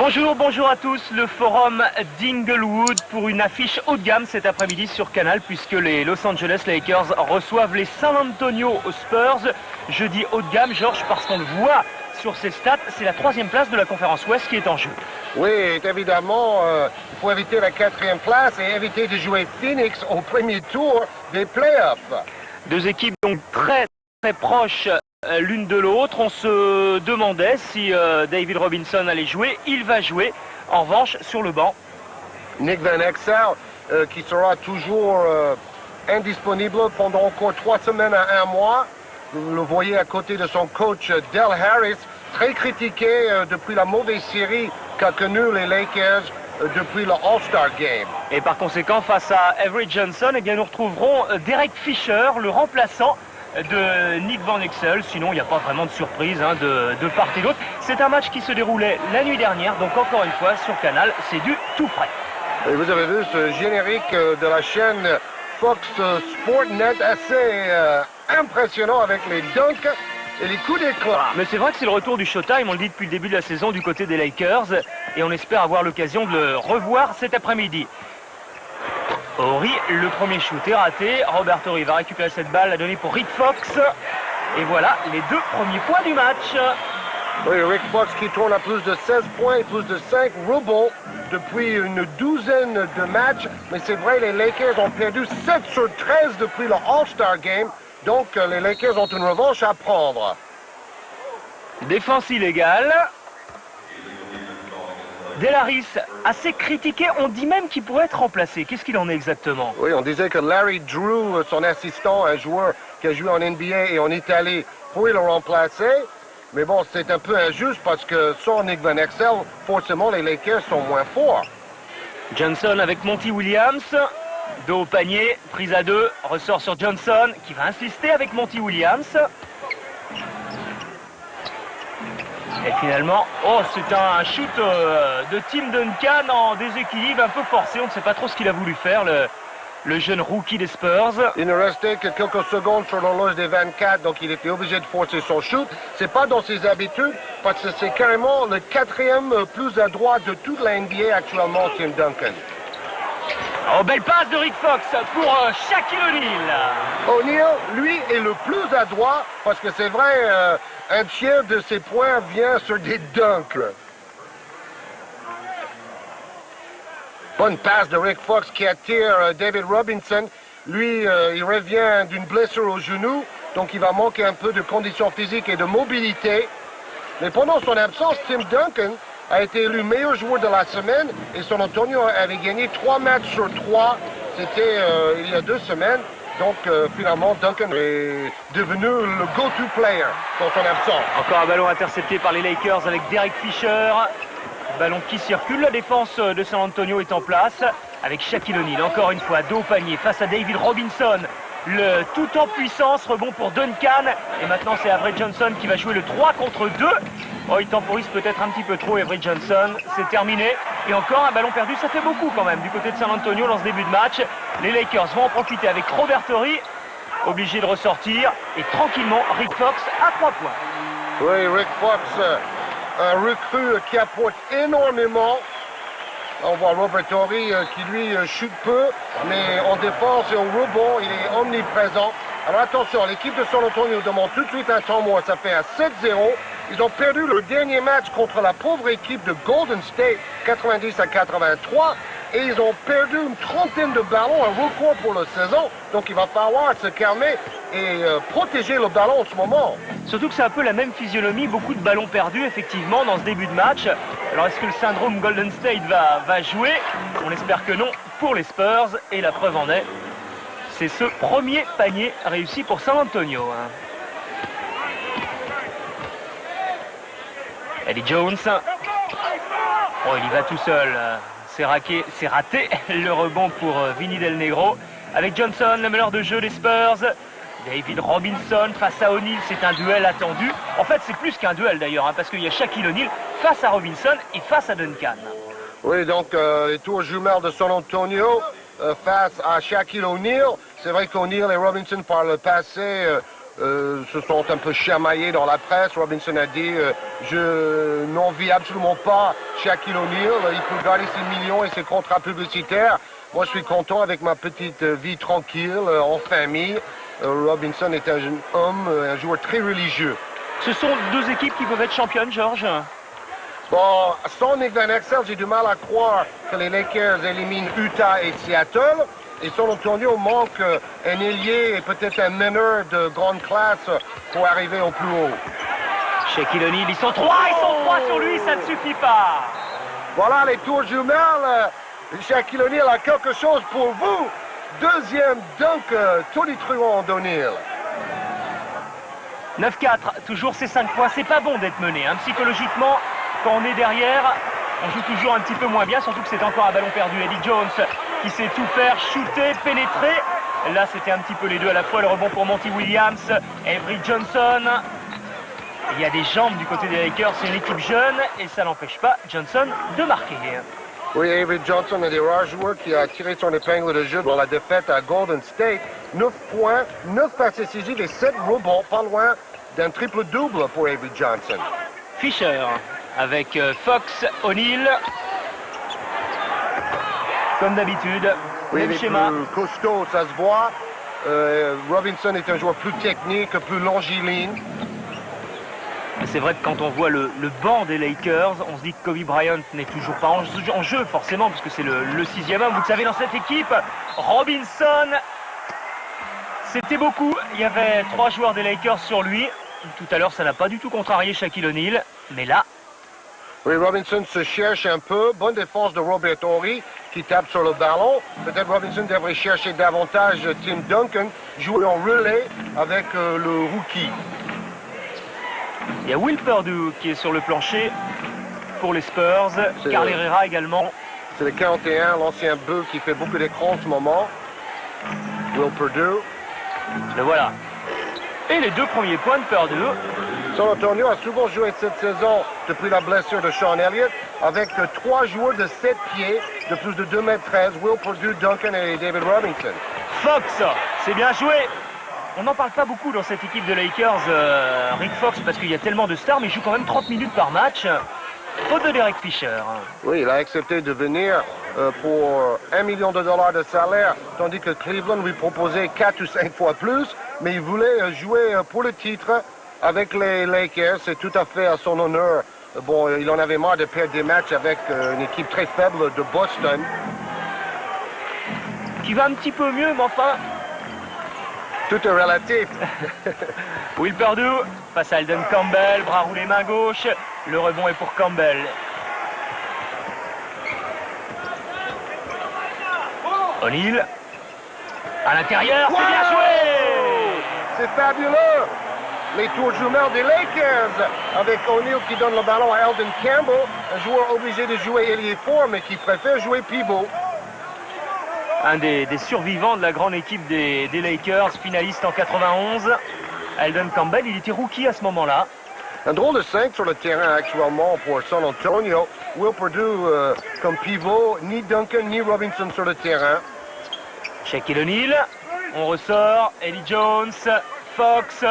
Bonjour, bonjour à tous. Le forum d'Inglewood pour une affiche haut de gamme cet après-midi sur Canal puisque les Los Angeles Lakers reçoivent les San Antonio Spurs. Jeudi haut de gamme, Georges, parce qu'on le voit sur ces stats, c'est la 3e place de la conférence Ouest qui est en jeu. Oui, évidemment, il faut éviter la 4e place et éviter de jouer Phoenix au premier tour des playoffs. Deux équipes donc très proches l'une de l'autre. On se demandait si David Robinson allait jouer. Il va jouer. En revanche, sur le banc, Nick Van Exel, qui sera toujours indisponible pendant encore 3 semaines à 1 mois. Vous le voyez à côté de son coach Del Harris, très critiqué depuis la mauvaise série qu'a connue les Lakers depuis le All-Star Game. Et par conséquent, face à Avery Johnson, eh bien, nous retrouverons Derek Fisher, le remplaçant de Nick Van Exel. Sinon, il n'y a pas vraiment de surprise de part et d'autre. C'est un match qui se déroulait la nuit dernière, donc encore une fois sur Canal, c'est du tout frais. Et vous avez vu ce générique de la chaîne Fox Sportnet assez impressionnant avec les dunks et les coups d'éclat. Mais c'est vrai que c'est le retour du Showtime, on le dit depuis le début de la saison du côté des Lakers, et on espère avoir l'occasion de le revoir cet après-midi. Horry, le premier shoot est raté. Robert Horry va récupérer cette balle, la donner pour Rick Fox. Et voilà les 2 premiers points du match. Oui, Rick Fox qui tourne à plus de 16 points et plus de 5 rebonds depuis une douzaine de matchs. Mais c'est vrai, les Lakers ont perdu 7 sur 13 depuis le All-Star Game. Donc les Lakers ont une revanche à prendre. Défense illégale. Delaris, assez critiqué, on dit même qu'il pourrait être remplacé. Qu'est-ce qu'il en est exactement? Oui, on disait que Larry Drew, son assistant, un joueur qui a joué en NBA et en Italie, pourrait le remplacer. Mais bon, c'est un peu injuste parce que sans Nick Van Exel, forcément, les Lakers sont moins forts. Johnson avec Monty Williams. Dos au panier, prise à 2, ressort sur Johnson qui va insister avec Monty Williams. Et finalement, oh, c'est un shoot de Tim Duncan en déséquilibre un peu forcé. On ne sait pas trop ce qu'il a voulu faire, le jeune rookie des Spurs. Il ne restait que quelques secondes sur l'horloge des 24, donc il était obligé de forcer son shoot. C'est pas dans ses habitudes, parce que c'est carrément le 4e plus adroit de toute la NBA actuellement, Tim Duncan. Oh, belle passe de Rick Fox pour Shaquille O'Neal. O'Neal, lui, est le plus adroit, parce que c'est vrai, un tiers de ses points vient sur des dunks. Bonne passe de Rick Fox qui attire David Robinson. Lui, il revient d'une blessure au genou, donc il va manquer un peu de conditions physiques et de mobilité. Mais pendant son absence, Tim Duncan a été élu meilleur joueur de la semaine et San Antonio avait gagné 3 matchs sur 3. C'était il y a 2 semaines. Donc finalement, Duncan est devenu le go-to player dans son absence. Encore un ballon intercepté par les Lakers avec Derek Fisher. Ballon qui circule, la défense de San Antonio est en place avec Shaquille O'Neal. Encore une fois, dos au panier face à David Robinson. Le tout en puissance, rebond pour Duncan. Et maintenant, c'est Avery Johnson qui va jouer le 3 contre 2. Oh, il temporise peut-être un petit peu trop, Avery Johnson. C'est terminé. Et encore un ballon perdu, ça fait beaucoup quand même du côté de San Antonio dans ce début de match. Les Lakers vont en profiter avec Robert Horry, obligé de ressortir. Et tranquillement, Rick Fox à 3 points. Oui, Rick Fox, un recrue qui apporte énormément. On voit Robert Horry qui lui chute peu, mais en défense et en rebond, il est omniprésent. Alors attention, l'équipe de San Antonio demande tout de suite un temps mort, ça fait un 7-0. Ils ont perdu le dernier match contre la pauvre équipe de Golden State, 90-83, et ils ont perdu une trentaine de ballons, un record pour la saison. Donc il va falloir se calmer et protéger le ballon en ce moment. Surtout que c'est un peu la même physionomie, beaucoup de ballons perdus effectivement dans ce début de match. Alors est-ce que le syndrome Golden State va jouer? On espère que non pour les Spurs, et la preuve en est, c'est ce premier panier réussi pour San Antonio. Eddie Jones. Oh, il y va tout seul. C'est raté. Le rebond pour Vinny Del Negro. Avec Johnson, le meneur de jeu des Spurs. David Robinson face à O'Neal, c'est un duel attendu. En fait, c'est plus qu'un duel d'ailleurs, parce qu'il y a Shaquille O'Neal face à Robinson et face à Duncan. Oui, donc les tours jumelles de San Antonio face à Shaquille O'Neal. C'est vrai qu'O'Neal et Robinson par le passé se sont un peu chamaillés dans la presse. Robinson a dit je n'envie absolument pas Shaquille O'Neal, il peut garder ses millions et ses contrats publicitaires. Moi, je suis content avec ma petite vie tranquille, en famille. Robinson est un jeune homme, un joueur très religieux. Ce sont deux équipes qui peuvent être championnes, Georges. Bon, sans Nick Van Exel, j'ai du mal à croire que les Lakers éliminent Utah et Seattle. Et San Antonio manque un ailier et peut-être un meneur de grande classe pour arriver au plus haut. Shaquille O'Neal, ils sont trois sur lui, ça ne suffit pas. Voilà les tours jumelles. Shaquille O'Neal a quelque chose pour vous. Deuxième dunk, tonitruant d'O'Neal. 9-4, toujours ces 5 points. C'est pas bon d'être mené. Hein. Psychologiquement, quand on est derrière, on joue toujours un petit peu moins bien, surtout que c'est encore un ballon perdu. Eddie Jones qui sait tout faire, shooter, pénétrer. Là, c'était un petit peu les deux à la fois. Le rebond pour Monty Williams, Avery Johnson. Il y a des jambes du côté des Lakers. C'est une équipe jeune et ça n'empêche pas Johnson de marquer. Oui, Avery Johnson est des rares joueurs qui a tiré son épingle de jeu dans la défaite à Golden State. 9 points, 9 passes décisives et 7 rebonds, pas loin d'un triple-double pour Avery Johnson. Fisher avec Fox, O'Neal. Comme d'habitude, oui, même schéma. Plus costaud, ça se voit. Robinson est un joueur plus technique, plus longiligne. C'est vrai que quand on voit le banc des Lakers, on se dit que Kobe Bryant n'est toujours pas en jeu, forcément, parce que c'est le 6e homme. Vous le savez, dans cette équipe, Robinson, c'était beaucoup. Il y avait 3 joueurs des Lakers sur lui. Tout à l'heure, ça n'a pas du tout contrarié Shaquille O'Neal, mais là... Oui, Robinson se cherche un peu. Bonne défense de Robert Horry qui tape sur le ballon. Peut-être Robinson devrait chercher davantage Tim Duncan, jouer en relais avec le rookie. Il y a Will Perdue qui est sur le plancher pour les Spurs. Carl Herrera également. C'est le 41, l'ancien Bull qui fait beaucoup d'écran en ce moment. Will Perdue. Le voilà. Et les 2 premiers points de Perdue. San Antonio a souvent joué cette saison depuis la blessure de Sean Elliott avec 3 joueurs de 7 pieds de plus de 2,13 m. Will Perdue, Duncan et David Robinson. Fox, c'est bien joué. On n'en parle pas beaucoup dans cette équipe de Lakers, Rick Fox, parce qu'il y a tellement de stars, mais il joue quand même 30 minutes par match. Faute de Derek Fisher. Oui, il a accepté de venir pour $1 million de salaire, tandis que Cleveland lui proposait 4 ou 5 fois plus, mais il voulait jouer pour le titre avec les Lakers. C'est tout à fait à son honneur. Bon, il en avait marre de perdre des matchs avec une équipe très faible de Boston. Qui va un petit peu mieux, mais enfin... Tout est relatif. Will Perdue face à Alden Campbell, bras roulés main gauche. Le rebond est pour Campbell. O'Neal à l'intérieur, c'est bien joué. C'est fabuleux. Les tours jumelles des Lakers avec O'Neal qui donne le ballon à Alden Campbell, un joueur obligé de jouer ailier fort mais qui préfère jouer pivot. Un des survivants de la grande équipe des Lakers, finaliste en 91. Alden Campbell, il était rookie à ce moment-là. Un drôle de 5 sur le terrain actuellement pour San Antonio. Will Perdue comme pivot, ni Duncan ni Robinson sur le terrain. Shaquille O'Neal, on ressort, Eddie Jones, Fox,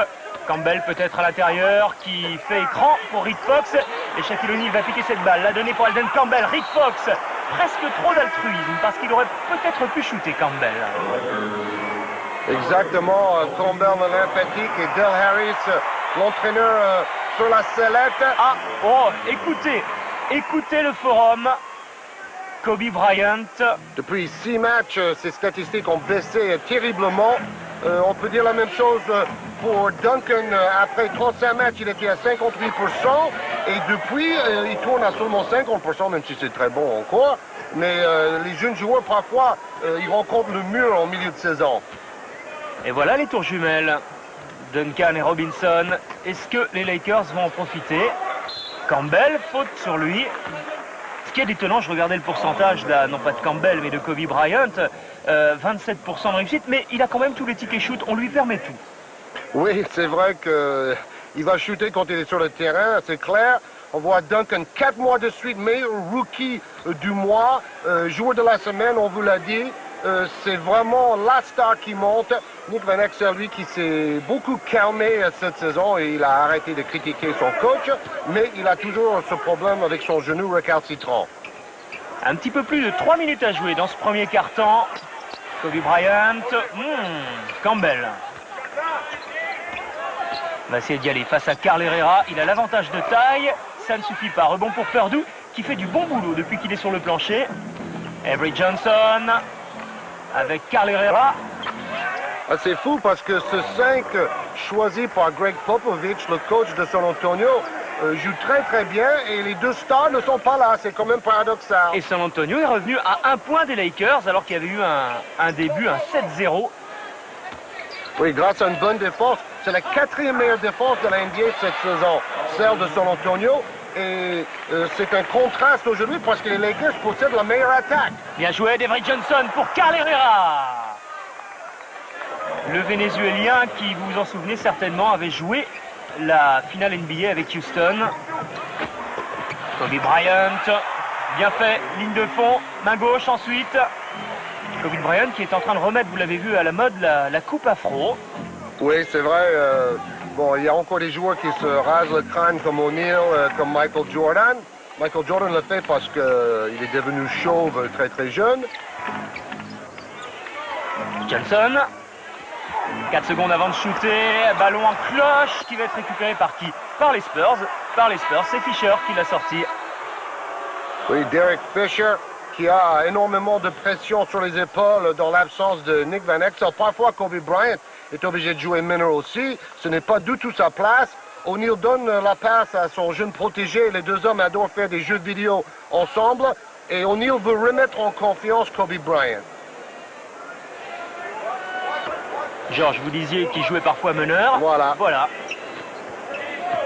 Campbell peut-être à l'intérieur qui fait écran pour Rick Fox. Et Shaquille O'Neal va piquer cette balle, la donner pour Alden Campbell. Rick Fox, presque trop d'altruisme parce qu'il aurait peut-être pu shooter Campbell. Exactement, Campbell lymphatique et Del Harris, l'entraîneur sur la sellette. Ah, oh, écoutez le forum. Kobe Bryant. Depuis 6 matchs, ses statistiques ont baissé terriblement. On peut dire la même chose pour Duncan. Après 35 matchs, il était à 58%. Et depuis, il tourne à seulement 50%, même si c'est très bon encore. Mais les jeunes joueurs, parfois, ils rencontrent le mur en milieu de saison. Et voilà les tours jumelles. Duncan et Robinson. Est-ce que les Lakers vont en profiter? Campbell, faute sur lui. Ce qui est étonnant, je regardais le pourcentage, là, non pas de Campbell, mais de Kobe Bryant. 27% de réussite, mais il a quand même tous les tickets shoot. On lui permet tout. Oui, c'est vrai qu'il va shooter quand il est sur le terrain, c'est clair. On voit Duncan 4 mois de suite, meilleur rookie du mois, joueur de la semaine, on vous l'a dit. c'est vraiment la star qui monte. Nick Van Exel, lui, qui s'est beaucoup calmé cette saison et il a arrêté de critiquer son coach, mais il a toujours ce problème avec son genou récalcitrant. Un petit peu plus de 3 minutes à jouer dans ce premier quart-temps. Kobe Bryant, Campbell va essayer d'y aller face à Carl Herrera. Il a l'avantage de taille, ça ne suffit pas. Rebond pour Perdue qui fait du bon boulot depuis qu'il est sur le plancher. Avery Johnson avec Carl Herrera. C'est fou parce que ce 5 choisi par Greg Popovich, le coach de San Antonio, joue très très bien et les deux stars ne sont pas là. C'est quand même paradoxal. Et San Antonio est revenu à 1 point des Lakers alors qu'il y avait eu un début, un 7-0. Oui, grâce à une bonne défense. C'est la 4e meilleure défense de la NBA cette saison, celle de San Antonio. Et c'est un contraste aujourd'hui parce que les Lakers possèdent la meilleure attaque. Bien joué d'Avery Johnson pour Carl Herrera. Le Vénézuélien qui, vous vous en souvenez certainement, avait joué la finale NBA avec Houston. Kobe Bryant, bien fait, ligne de fond, main gauche ensuite. Kobe Bryant qui est en train de remettre, vous l'avez vu à la mode, la coupe afro. Oui, c'est vrai. Bon, il y a encore des joueurs qui se rasent le crâne comme O'Neal, comme Michael Jordan. Michael Jordan le fait parce qu'il est devenu chauve très très jeune. Johnson, 4 secondes avant de shooter, ballon en cloche qui va être récupéré par qui? Par les Spurs. C'est Fisher qui l'a sorti. Oui, Derek Fisher qui a énormément de pression sur les épaules dans l'absence de Nick Van Exel. Parfois, Kobe Bryant est obligé de jouer meneur aussi. Ce n'est pas du tout sa place. O'Neal donne la passe à son jeune protégé. Les deux hommes adorent faire des jeux de vidéo ensemble. Et O'Neal veut remettre en confiance Kobe Bryant. Georges, vous disiez qu'il jouait parfois meneur. Voilà.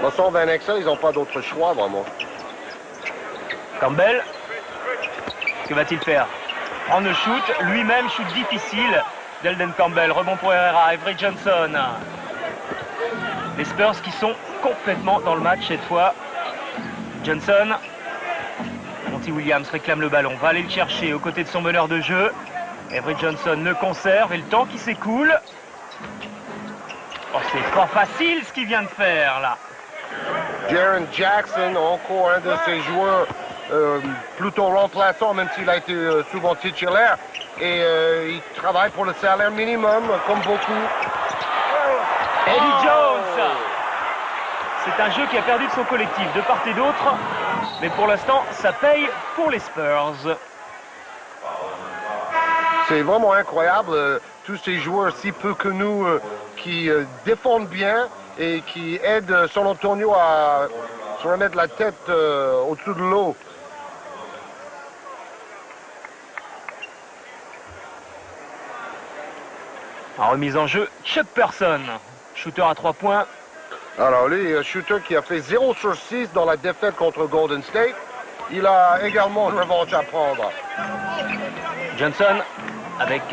Bon, sans Van Exel, ils n'ont pas d'autre choix, vraiment. Campbell, que va-t-il faire? Prendre le shoot, lui-même shoot difficile. Delden Campbell, rebond pour Herrera, Avery Johnson. Les Spurs qui sont complètement dans le match cette fois. Johnson. Monty Williams réclame le ballon, va aller le chercher aux côtés de son meneur de jeu. Avery Johnson le conserve et le temps qui s'écoule. Oh, c'est pas facile ce qu'il vient de faire là. Jaren Jackson, encore un de ces joueurs plutôt remplaçant, même s'il a été souvent titulaire. Et il travaille pour le salaire minimum, comme beaucoup. Eddie Jones. C'est un jeu qui a perdu de son collectif, de part et d'autre. Mais pour l'instant, ça paye pour les Spurs. C'est vraiment incroyable, tous ces joueurs si peu connus qui défendent bien et qui aident San Antonio à se remettre la tête au-dessus de l'eau. En remise en jeu, Chuck Person, shooter à 3 points. Alors lui, shooter qui a fait 0 sur 6 dans la défaite contre Golden State. Il a également une revanche à prendre. Johnson avec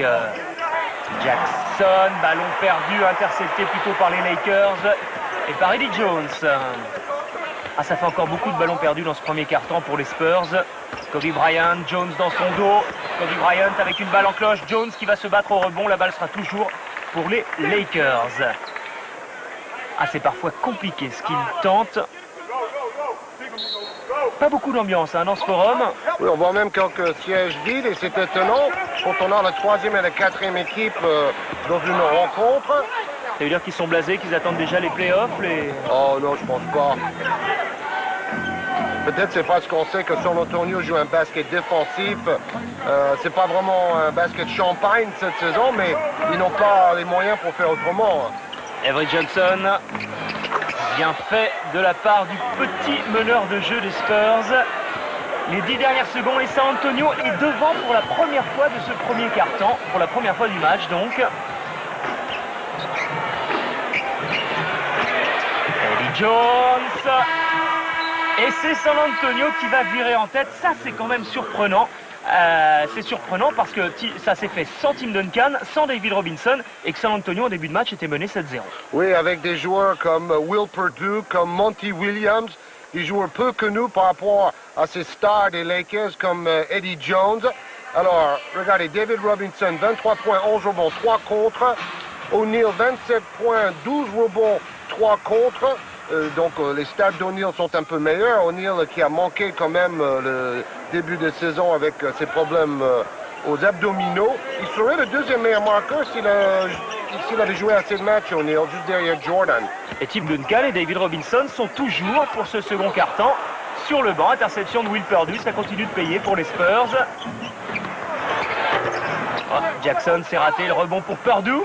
Jackson, ballon perdu, intercepté plutôt par les Lakers et par Eddie Jones. Ah, ça fait encore beaucoup de ballons perdus dans ce premier quart-temps pour les Spurs. Kobe Bryant, Jones dans son dos. Kobe Bryant avec une balle en cloche. Jones qui va se battre au rebond. La balle sera toujours pour les Lakers. Ah, c'est parfois compliqué ce qu'ils tentent. Pas beaucoup d'ambiance dans ce forum. Oui, on voit même quelques sièges vides et c'est étonnant quand on a la 3e et la 4e équipe dans une rencontre. Ça veut dire qu'ils sont blasés, qu'ils attendent déjà les playoffs Oh non, je pense pas. Peut-être c'est parce qu'on sait que San Antonio joue un basket défensif. C'est pas vraiment un basket champagne cette saison, mais ils n'ont pas les moyens pour faire autrement. Avery Johnson, bien fait de la part du petit meneur de jeu des Spurs. Les 10 dernières secondes et San Antonio est devant pour la première fois de ce premier quart-temps, pour la première fois du match donc. Eddie Jones. Et c'est San Antonio qui va virer en tête. Ça, c'est quand même surprenant. C'est surprenant parce que ça s'est fait sans Tim Duncan, sans David Robinson, et que San Antonio, en début de match, était mené 7-0. Oui, avec des joueurs comme Will Perdue, comme Monty Williams, des joueurs peu connus par rapport à ces stars des Lakers comme Eddie Jones. Alors, regardez, David Robinson, 23 points, 11 rebonds, 3 contre. O'Neal, 27 points, 12 rebonds, 3 contre. Donc, les stats d'O'Neal sont un peu meilleurs. O'Neal qui a manqué quand même le début de saison avec ses problèmes aux abdominaux. Il serait le deuxième meilleur marqueur s'il avait joué assez de matchs, O'Neal, juste derrière Jordan. Et Tim Duncan et David Robinson sont toujours, pour ce second quart-temps, sur le banc. Interception de Will Perdue, ça continue de payer pour les Spurs. Oh, Jackson s'est raté, le rebond pour Perdue,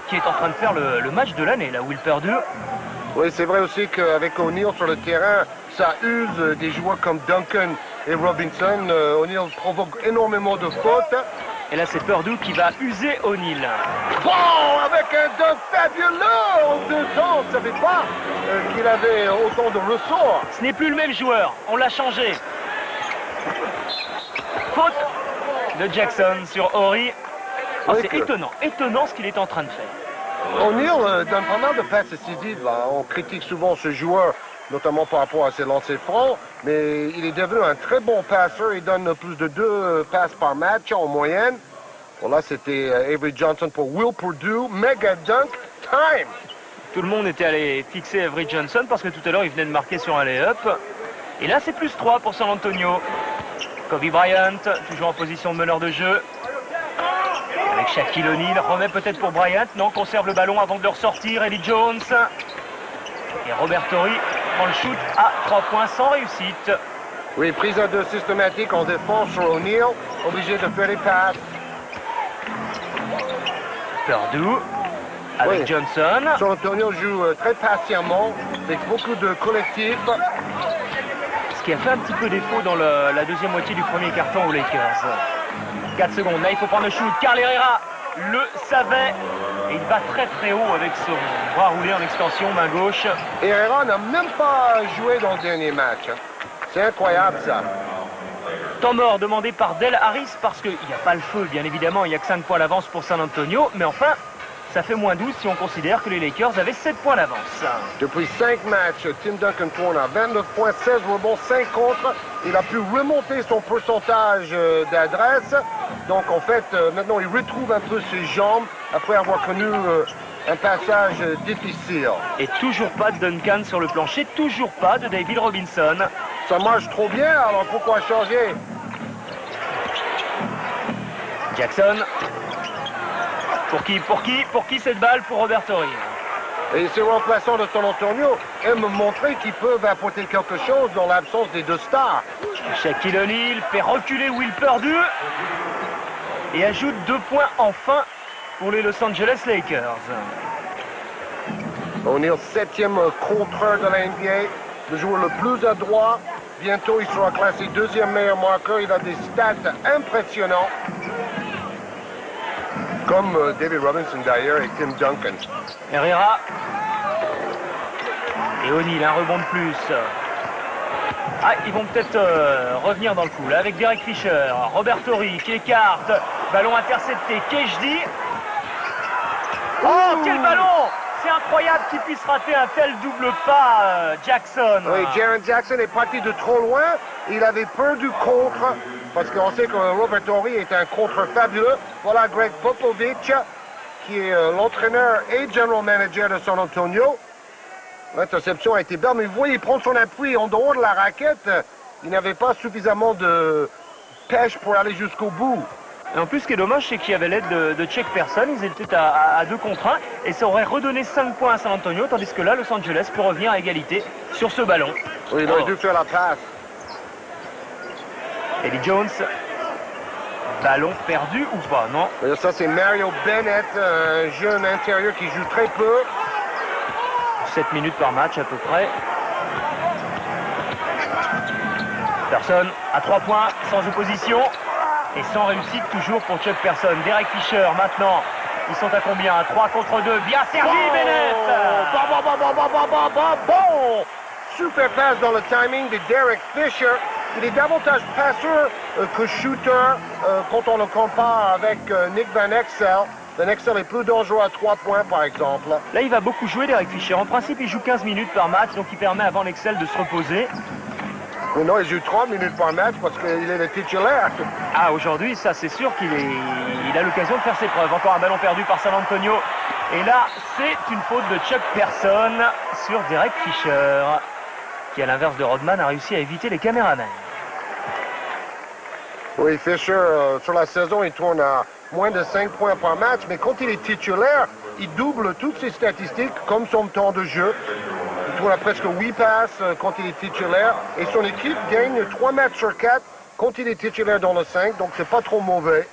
qui est en train de faire le match de l'année, là, Will Perdue. Oui, c'est vrai aussi qu'avec O'Neal sur le terrain, ça use des joueurs comme Duncan et Robinson. O'Neal provoque énormément de fautes. Et là, c'est Perdue qui va user O'Neal. Bon, avec un dunk fabuleux en 2 temps. Je ne savais pas qu'il avait autant de ressorts. Ce n'est plus le même joueur, on l'a changé. Faute de Jackson sur Horry. Oh, c'est étonnant ce qu'il est en train de faire. O'Neal donne pas mal de passes décisives. On critique souvent ce joueur, notamment par rapport à ses lancers francs, mais il est devenu un très bon passeur. Il donne plus de 2 passes par match en moyenne. Bon, là, c'était Avery Johnson pour Will Perdue. Mega dunk time! Tout le monde était allé fixer Avery Johnson parce que tout à l'heure, il venait de marquer sur un lay-up. Et là, c'est plus 3 pour San Antonio. Kobe Bryant, toujours en position de meneur de jeu. Avec Shaquille O'Neal, remet peut-être pour Bryant. Non, conserve le ballon avant de le ressortir. Eddie Jones. Et Robert Horry prend le shoot à 3 points sans réussite. Oui, prise à 2 systématique en défense sur O'Neal. Obligé de faire les passes. Perdue avec Johnson. San Antonio joue très patiemment, avec beaucoup de collectifs. Ce qui a fait un petit peu défaut dans la deuxième moitié du premier quart-temps aux Lakers. 4 secondes, là il faut prendre le shoot. Carl Herrera le savait. Et il va très très haut avec son bras roulé en extension, main gauche. Et Herrera n'a même pas joué dans le dernier match. C'est incroyable ça. Temps mort demandé par Del Harris parce qu'il n'y a pas le feu, bien évidemment. Il n'y a que 5 points d'avance pour San Antonio. Mais enfin, ça fait moins 12 si on considère que les Lakers avaient 7 points d'avance. Depuis 5 matchs, Tim Duncan tourne à 29 points, 16 rebonds, 5 contre. Il a pu remonter son pourcentage d'adresse. Donc en fait, maintenant il retrouve un peu ses jambes après avoir connu un passage difficile. Et toujours pas de Duncan sur le plancher, toujours pas de David Robinson. Ça marche trop bien, alors pourquoi changer? Jackson. Pour qui cette balle? Pour Robert Horry. Et ces remplaçants de San Antonio aiment montrer qu'ils peuvent apporter quelque chose dans l'absence des 2 stars. Shaquille O'Neal fait reculer Will Perdue et ajoute 2 points enfin pour les Los Angeles Lakers. O'Neal, 7e contreur de la NBA, le joueur le plus adroit. Bientôt, il sera classé 2e meilleur marqueur. Il a des stats impressionnants. Comme David Robinson d'ailleurs et Tim Duncan. Herrera. Et O'Neal, un rebond de plus. Ah, ils vont peut-être revenir dans le coup, là, avec Derek Fisher. Robert Horry qui écarte. Ballon intercepté. Kejdi. Oh, quel ballon! C'est incroyable qu'il puisse rater un tel double pas, Jackson. Oui, Jaren Jackson est parti de trop loin. Il avait peur du contre, parce qu'on sait que Robert Horry est un contre fabuleux. Voilà Greg Popovich, qui est l'entraîneur et general manager de San Antonio. L'interception a été belle, mais vous voyez, il prend son appui en dehors de la raquette. Il n'avait pas suffisamment de pêche pour aller jusqu'au bout. Et en plus, ce qui est dommage, c'est qu'il y avait l'aide de Chuck Person. Ils étaient à 2 contre 1 et ça aurait redonné 5 points à San Antonio, tandis que là, Los Angeles peut revenir à égalité sur ce ballon. Oui, il aurait dû faire la passe. Eddie Jones. Ballon perdu ou pas, non? Et ça, c'est Mario Bennett, un jeune intérieur qui joue très peu. 7 minutes par match à peu près. Personne à 3 points, sans opposition. Et sans réussite toujours pour Chuck Person. Derek Fisher maintenant. Ils sont à combien? À 3 contre 2. Bien servi, Bennett. Bon! Super passe dans le timing de Derek Fisher. Il est davantage passeur que shooter quand on le compare avec Nick Van Exel. Van Exel est plus dangereux à 3 points par exemple. Là il va beaucoup jouer Derek Fisher. En principe il joue 15 minutes par match, donc il permet à Van Exel de se reposer. Mais non, il joue 30 minutes par match parce qu'il est le titulaire. Ah, aujourd'hui, ça c'est sûr qu'il a l'occasion de faire ses preuves. Encore un ballon perdu par San Antonio. Et là, c'est une faute de Chuck Person sur Derek Fisher, qui à l'inverse de Rodman a réussi à éviter les caméramans. Oui, Fisher, sur la saison, il tourne à moins de 5 points par match, mais quand il est titulaire, il double toutes ses statistiques comme son temps de jeu. Il tourne à presque 8 passes quand il est titulaire, et son équipe gagne 3 matchs sur 4 quand il est titulaire dans le 5, donc c'est pas trop mauvais.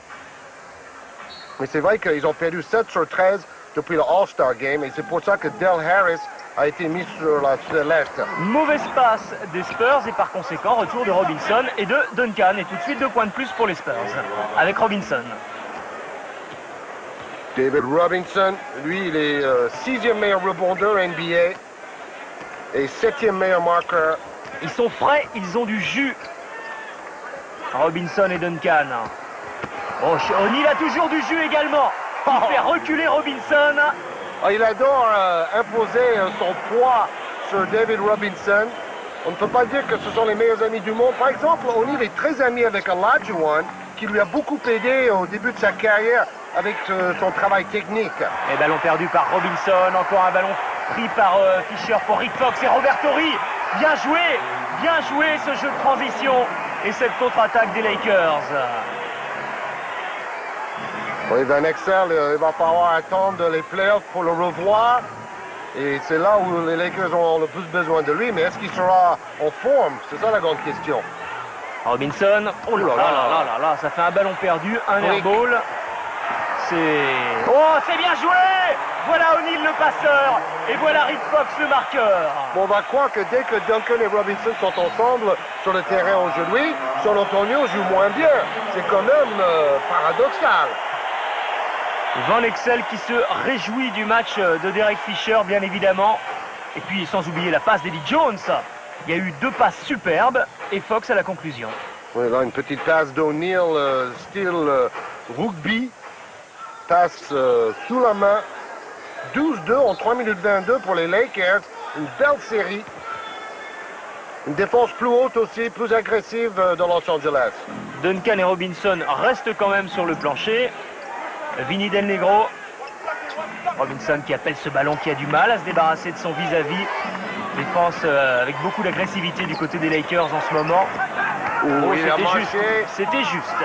Mais c'est vrai qu'ils ont perdu 7 sur 13 depuis le All-Star Game, et c'est pour ça que Del Harris a été mis sur la sellette. Mauvaise passe des Spurs et par conséquent retour de Robinson et de Duncan. Et tout de suite 2 points de plus pour les Spurs avec Robinson. David Robinson, lui, il est 6e meilleur rebondeur NBA et 7e meilleur marqueur. Ils sont frais, ils ont du jus. Robinson et Duncan. Oh, O'Neal a toujours du jus également. Il fait reculer Robinson. Oh, il adore imposer son poids sur David Robinson. On ne peut pas dire que ce sont les meilleurs amis du monde. Par exemple, O'Neal est très ami avec Olajuwon, qui lui a beaucoup aidé au début de sa carrière avec son travail technique. Et ballon perdu par Robinson. Encore un ballon pris par Fisher pour Rick Fox et Robert Horry. Bien joué ce jeu de transition et cette contre-attaque des Lakers. Oui, Van Exel, il va falloir attendre les playoffs pour le revoir. Et c'est là où les Lakers ont le plus besoin de lui. Mais est-ce qu'il sera en forme? C'est ça la grande question. Robinson, oh là là, ça fait un ballon perdu, un airball. C'est bien joué! Voilà O'Neal le passeur, et voilà Rick Fox le marqueur. Bon, on va croire que dès que Duncan et Robinson sont ensemble sur le terrain aujourd'hui, San Antonio joue moins bien. C'est quand même paradoxal. Van Exel qui se réjouit du match de Derek Fisher, bien évidemment. Et puis, sans oublier la passe d'Eddie Jones. Il y a eu 2 passes superbes et Fox à la conclusion. Oui, là, une petite passe d'O'Neal, style rugby. Passe sous la main. 12-2 en 3 minutes 22 pour les Lakers. Une belle série. Une défense plus haute aussi, plus agressive dans Los Angeles. Duncan et Robinson restent quand même sur le plancher. Vinny Del Negro. Robinson qui appelle ce ballon, qui a du mal à se débarrasser de son vis-à-vis. Défense avec beaucoup d'agressivité du côté des Lakers en ce moment. C'était juste.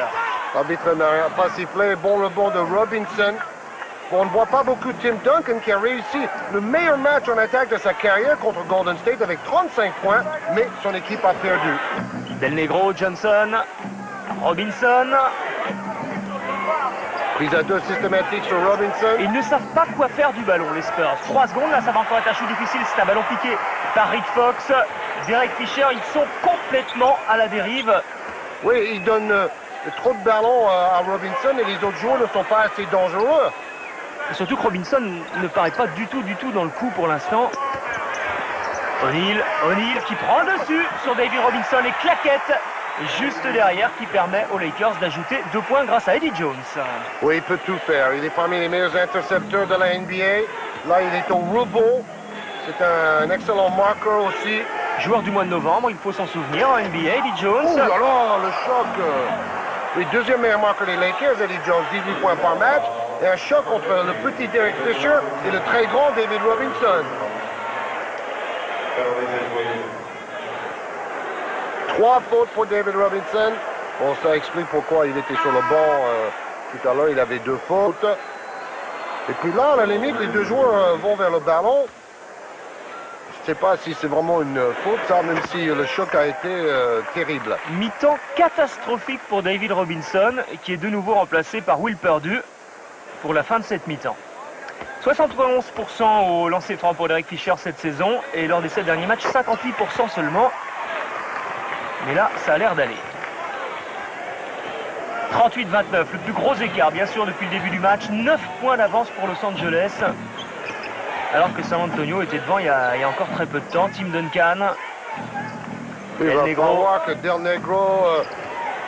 L'arbitre n'a pas sifflé. Bon rebond de Robinson. Bon, on ne voit pas beaucoup Tim Duncan qui a réussi le meilleur match en attaque de sa carrière contre Golden State avec 35 points, mais son équipe a perdu. Del Negro, Johnson, Robinson. Prise à 2 systématique sur Robinson. Ils ne savent pas quoi faire du ballon, les Spurs. 3 secondes, là, ça va encore être un shoot difficile. C'est un ballon piqué par Rick Fox. Derek Fisher, ils sont complètement à la dérive. Oui, ils donnent trop de ballons à Robinson et les autres joueurs ne sont pas assez dangereux. Et surtout que Robinson ne paraît pas du tout dans le coup pour l'instant. O'Neal qui prend le dessus sur David Robinson et claquette juste derrière qui permet aux Lakers d'ajouter 2 points grâce à Eddie Jones. Oui, il peut tout faire. Il est parmi les meilleurs intercepteurs de la NBA. Là, il est au rebond. C'est un excellent marqueur aussi. Joueur du mois de novembre, il faut s'en souvenir en NBA, Eddie Jones. Oh là là, le choc. Le deuxième meilleur marqueur des Lakers, Eddie Jones, 18 points par match. Et un choc entre le petit Derek Fisher et le très grand David Robinson. 3 fautes pour David Robinson. Bon, ça explique pourquoi il était sur le banc tout à l'heure. Il avait 2 fautes. Et puis là, à la limite, les 2 joueurs vont vers le ballon. Je ne sais pas si c'est vraiment une faute, ça, même si le choc a été terrible. Mi-temps catastrophique pour David Robinson, qui est de nouveau remplacé par Will Perdue pour la fin de cette mi-temps. 71% au lancer franc pour Derek Fisher cette saison, et lors des 7 derniers matchs, 58% seulement. Mais là, ça a l'air d'aller. 38-29, le plus gros écart, bien sûr, depuis le début du match. 9 points d'avance pour Los Angeles. Alors que San Antonio était devant il y a encore très peu de temps. Tim Duncan. Il va falloir que Del Negro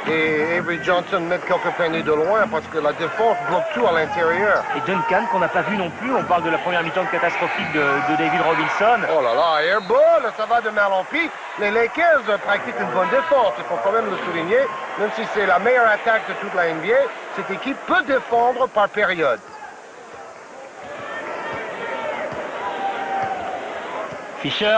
et Avery Johnson mettre quelques paniers de loin parce que la défense bloque tout à l'intérieur. Et Duncan qu'on n'a pas vu non plus, on parle de la première mi-temps catastrophique de David Robinson. Oh là là, airball, ça va de mal en pis. Les Lakers pratiquent une bonne défense, il faut quand même le souligner. Même si c'est la meilleure attaque de toute la NBA, cette équipe peut défendre par période. Fisher.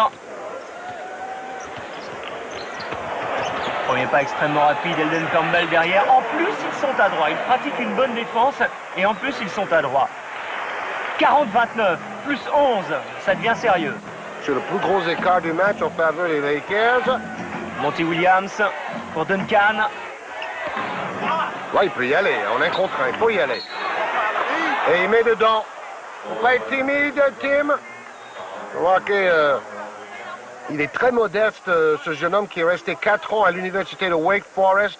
Premier pas extrêmement rapide, Elden Campbell derrière. En plus, ils sont à droit. Ils pratiquent une bonne défense et en plus, ils sont à droit. 40-29, plus 11, ça devient sérieux. C'est le plus gros écart du match en faveur des Lakers. Monty Williams pour Duncan. Là, il peut y aller. On est contraint, il faut y aller. Et il met dedans. Faut pas être timide, Tim. Remarquez, il est très modeste, ce jeune homme qui est resté 4 ans à l'université de Wake Forest.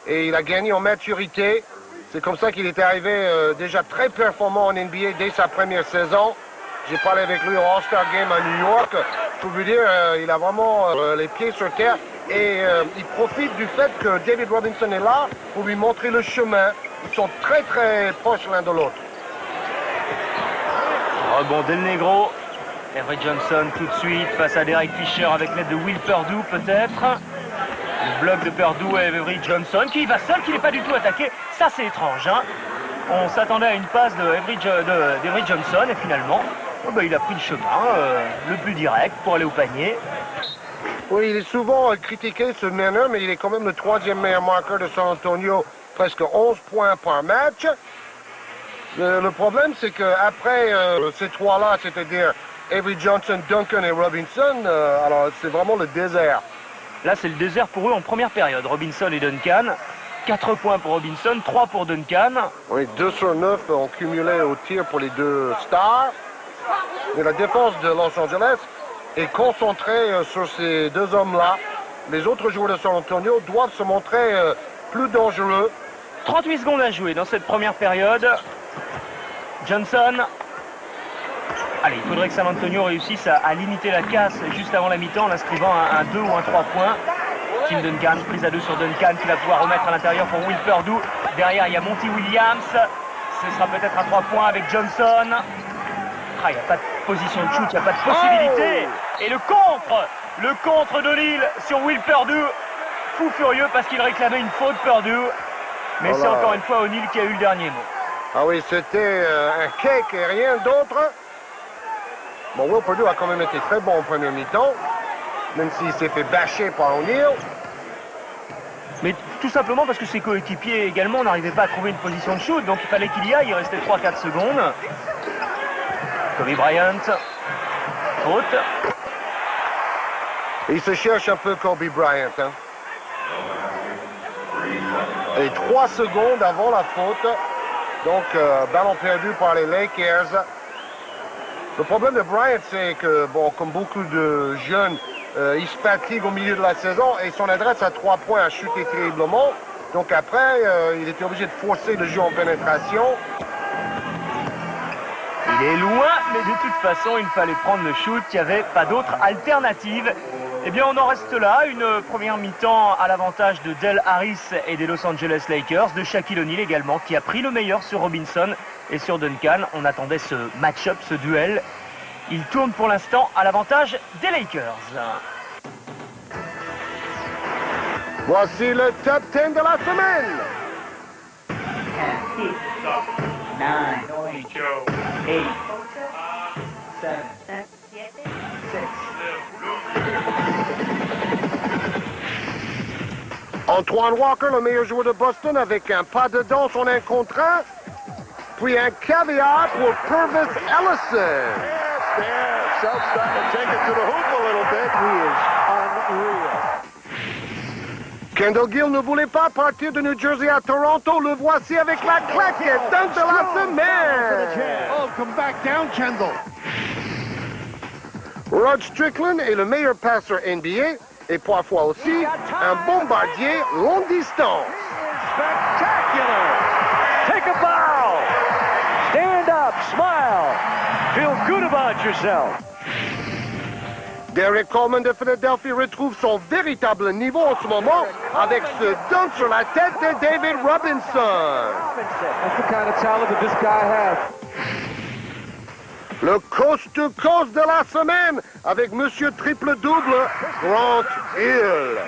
Et il a gagné en maturité. C'est comme ça qu'il est arrivé déjà très performant en NBA dès sa première saison. J'ai parlé avec lui au All-Star Game à New York. Je peux vous dire, il a vraiment les pieds sur terre. Et il profite du fait que David Robinson est là pour lui montrer le chemin. Ils sont très très proches l'un de l'autre. Rebond Del Negro. Avery Johnson tout de suite face à Derek Fisher avec l'aide de Will Perdue peut-être. Le bloc de Perdue et Avery Johnson qui va seul, qui n'est pas du tout attaqué. Ça c'est étrange. Hein. On s'attendait à une passe d'Avery Johnson et finalement il a pris le chemin le plus direct pour aller au panier. Oui, il est souvent critiqué ce meneur, mais il est quand même le 3e meilleur marqueur de San Antonio, presque 11 points par match. Le problème, c'est qu'après ces trois-là, c'est-à-dire Avery Johnson, Duncan et Robinson, alors c'est vraiment le désert. Là, c'est le désert pour eux en première période. Robinson et Duncan. 4 points pour Robinson, 3 pour Duncan. Oui, 2 sur 9 ont cumulé au tir pour les deux stars. Mais la défense de Los Angeles est concentrée sur ces deux hommes-là. Les autres joueurs de San Antonio doivent se montrer plus dangereux. 38 secondes à jouer dans cette première période. Johnson. Allez, il faudrait que San Antonio réussisse à limiter la casse juste avant la mi-temps en inscrivant un 2 ou un 3 points. Tim Duncan, prise à 2 sur Duncan qui va pouvoir remettre à l'intérieur pour Will Perdue. Derrière, il y a Monty Williams. Ce sera peut-être un 3 points avec Johnson. Ah, il n'y a pas de position de shoot, il n'y a pas de possibilité. Et le contre de Lille sur Will Perdue. Fou furieux parce qu'il réclamait une faute Perdue. Mais c'est encore une fois O'Neal qui a eu le dernier mot. Ah oui, c'était un cake et rien d'autre. Bon, Will Perdue a quand même été très bon en première mi-temps, même s'il s'est fait bâcher par O'Neal. Mais tout simplement parce que ses coéquipiers également n'arrivaient pas à trouver une position de shoot, donc il fallait qu'il y aille, il restait 3-4 secondes. Kobe Bryant, faute. Il se cherche un peu Kobe Bryant. Hein. Et 3 secondes avant la faute, donc ballon perdu par les Lakers. Le problème de Bryant, c'est que, bon, comme beaucoup de jeunes, il se fatigue au milieu de la saison et son adresse à 3 points a chuté terriblement. Donc après, il était obligé de forcer le jeu en pénétration. Il est loin, mais de toute façon, il fallait prendre le shoot. Il n'y avait pas d'autre alternative. Eh bien, on en reste là. Une première mi-temps à l'avantage de Del Harris et des Los Angeles Lakers, de Shaquille O'Neal également, qui a pris le meilleur sur Robinson et sur Duncan. On attendait ce match-up, ce duel. Il tourne pour l'instant à l'avantage des Lakers. Voici le top 10 de la semaine. 10, 9, 8, 7, 6. Antoine Walker, le meilleur joueur de Boston, avec un pas de danse en un contre un. Puis un caviar pour Purvis Ellison. Self's starting to take it to the hoop a little bit. He is unreal. Kendall Gill ne voulait pas partir de New Jersey à Toronto. Le voici avec la claquette dunk de la semaine. Oh, come back down, Kendall. Rod Strickland est le meilleur passeur NBA et parfois aussi un bombardier longue distance. Spectacular! Take a bow! Stand up, smile, feel good about yourself. Derek Coleman de Philadelphie retrouve son véritable niveau en ce moment avec ce dunk sur la tête de David Robinson. That's the kind of talent that this guy has. Le coast-to-coast de la semaine avec Monsieur Triple-Double, Grant Hill.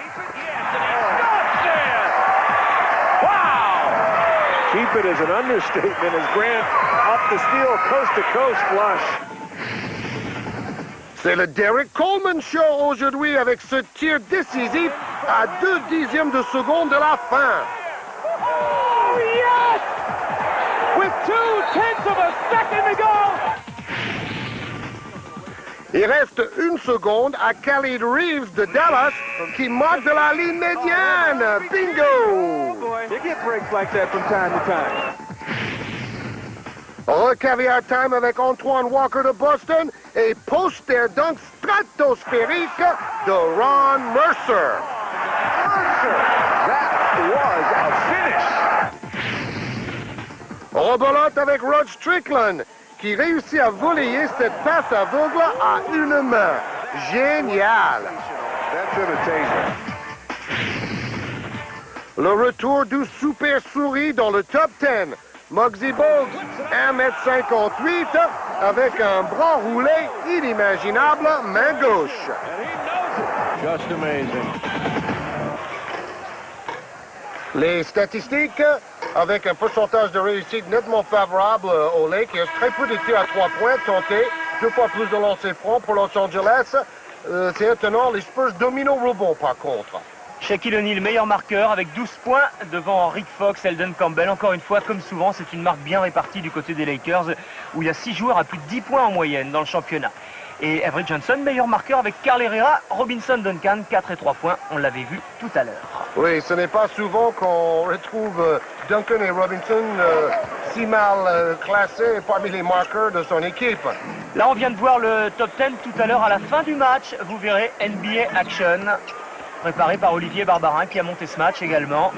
Keep it as an understatement as Grant up the steal, coast-to-coast flush. C'est le Derek Coleman Show aujourd'hui avec ce tir décisif à 0,2 de seconde de la fin. Oh, yes! With 0.2 of a second to go! Il reste 1 seconde à Khalid Reeves de Dallas qui marque de la ligne médiane. Bingo! You get breaks like that from time to time. Recaviar time avec Antoine Walker de Boston et poster dunk stratosphérique de Ron Mercer. That was a finish. Rebolote avec Rod Strickland qui réussit à voler cette passe aveugle à une main. Génial! That's entertainment. Le retour du super souris dans le top 10. Muggsy Bogues, 1m58, avec un bras roulé inimaginable, main gauche. Just amazing. Les statistiques, avec un pourcentage de réussite nettement favorable aux Lakers, très peu de tirs à 3 points tentés, 2 fois plus de lancers francs pour Los Angeles. C'est étonnant, les Spurs dominent au rebond par contre. Shaquille O'Neal, meilleur marqueur avec 12 points devant Rick Fox, Eldon Campbell. Encore une fois, comme souvent, c'est une marque bien répartie du côté des Lakers où il y a 6 joueurs à plus de 10 points en moyenne dans le championnat. Et Avery Johnson, meilleur marqueur avec Carl Herrera, Robinson Duncan, 4 et 3 points. On l'avait vu tout à l'heure. Oui, ce n'est pas souvent qu'on retrouve Duncan et Robinson si mal classés parmi les marqueurs de son équipe. Là, on vient de voir le top 10 tout à l'heure à la fin du match. Vous verrez NBA Action, préparé par Olivier Barbarin qui a monté ce match également.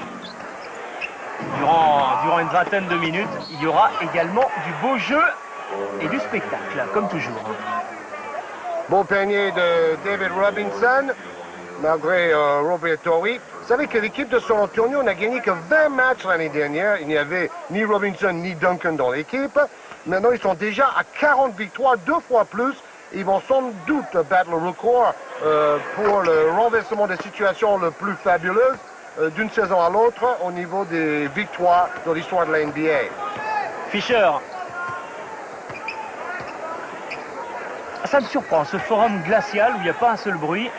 Durant une vingtaine de minutes, il y aura également du beau jeu et du spectacle, comme toujours. Beau panier de David Robinson, malgré Robert Torrey. Vous savez que l'équipe de San Antonio n'a gagné que 20 matchs l'année dernière. Il n'y avait ni Robinson ni Duncan dans l'équipe. Maintenant, ils sont déjà à 40 victoires, 2 fois plus. Ils vont sans doute battre le record pour le renversement des situations le plus fabuleuses d'une saison à l'autre au niveau des victoires dans l'histoire de la NBA. Fischer. Ça me surprend, ce forum glacial où il n'y a pas un seul bruit.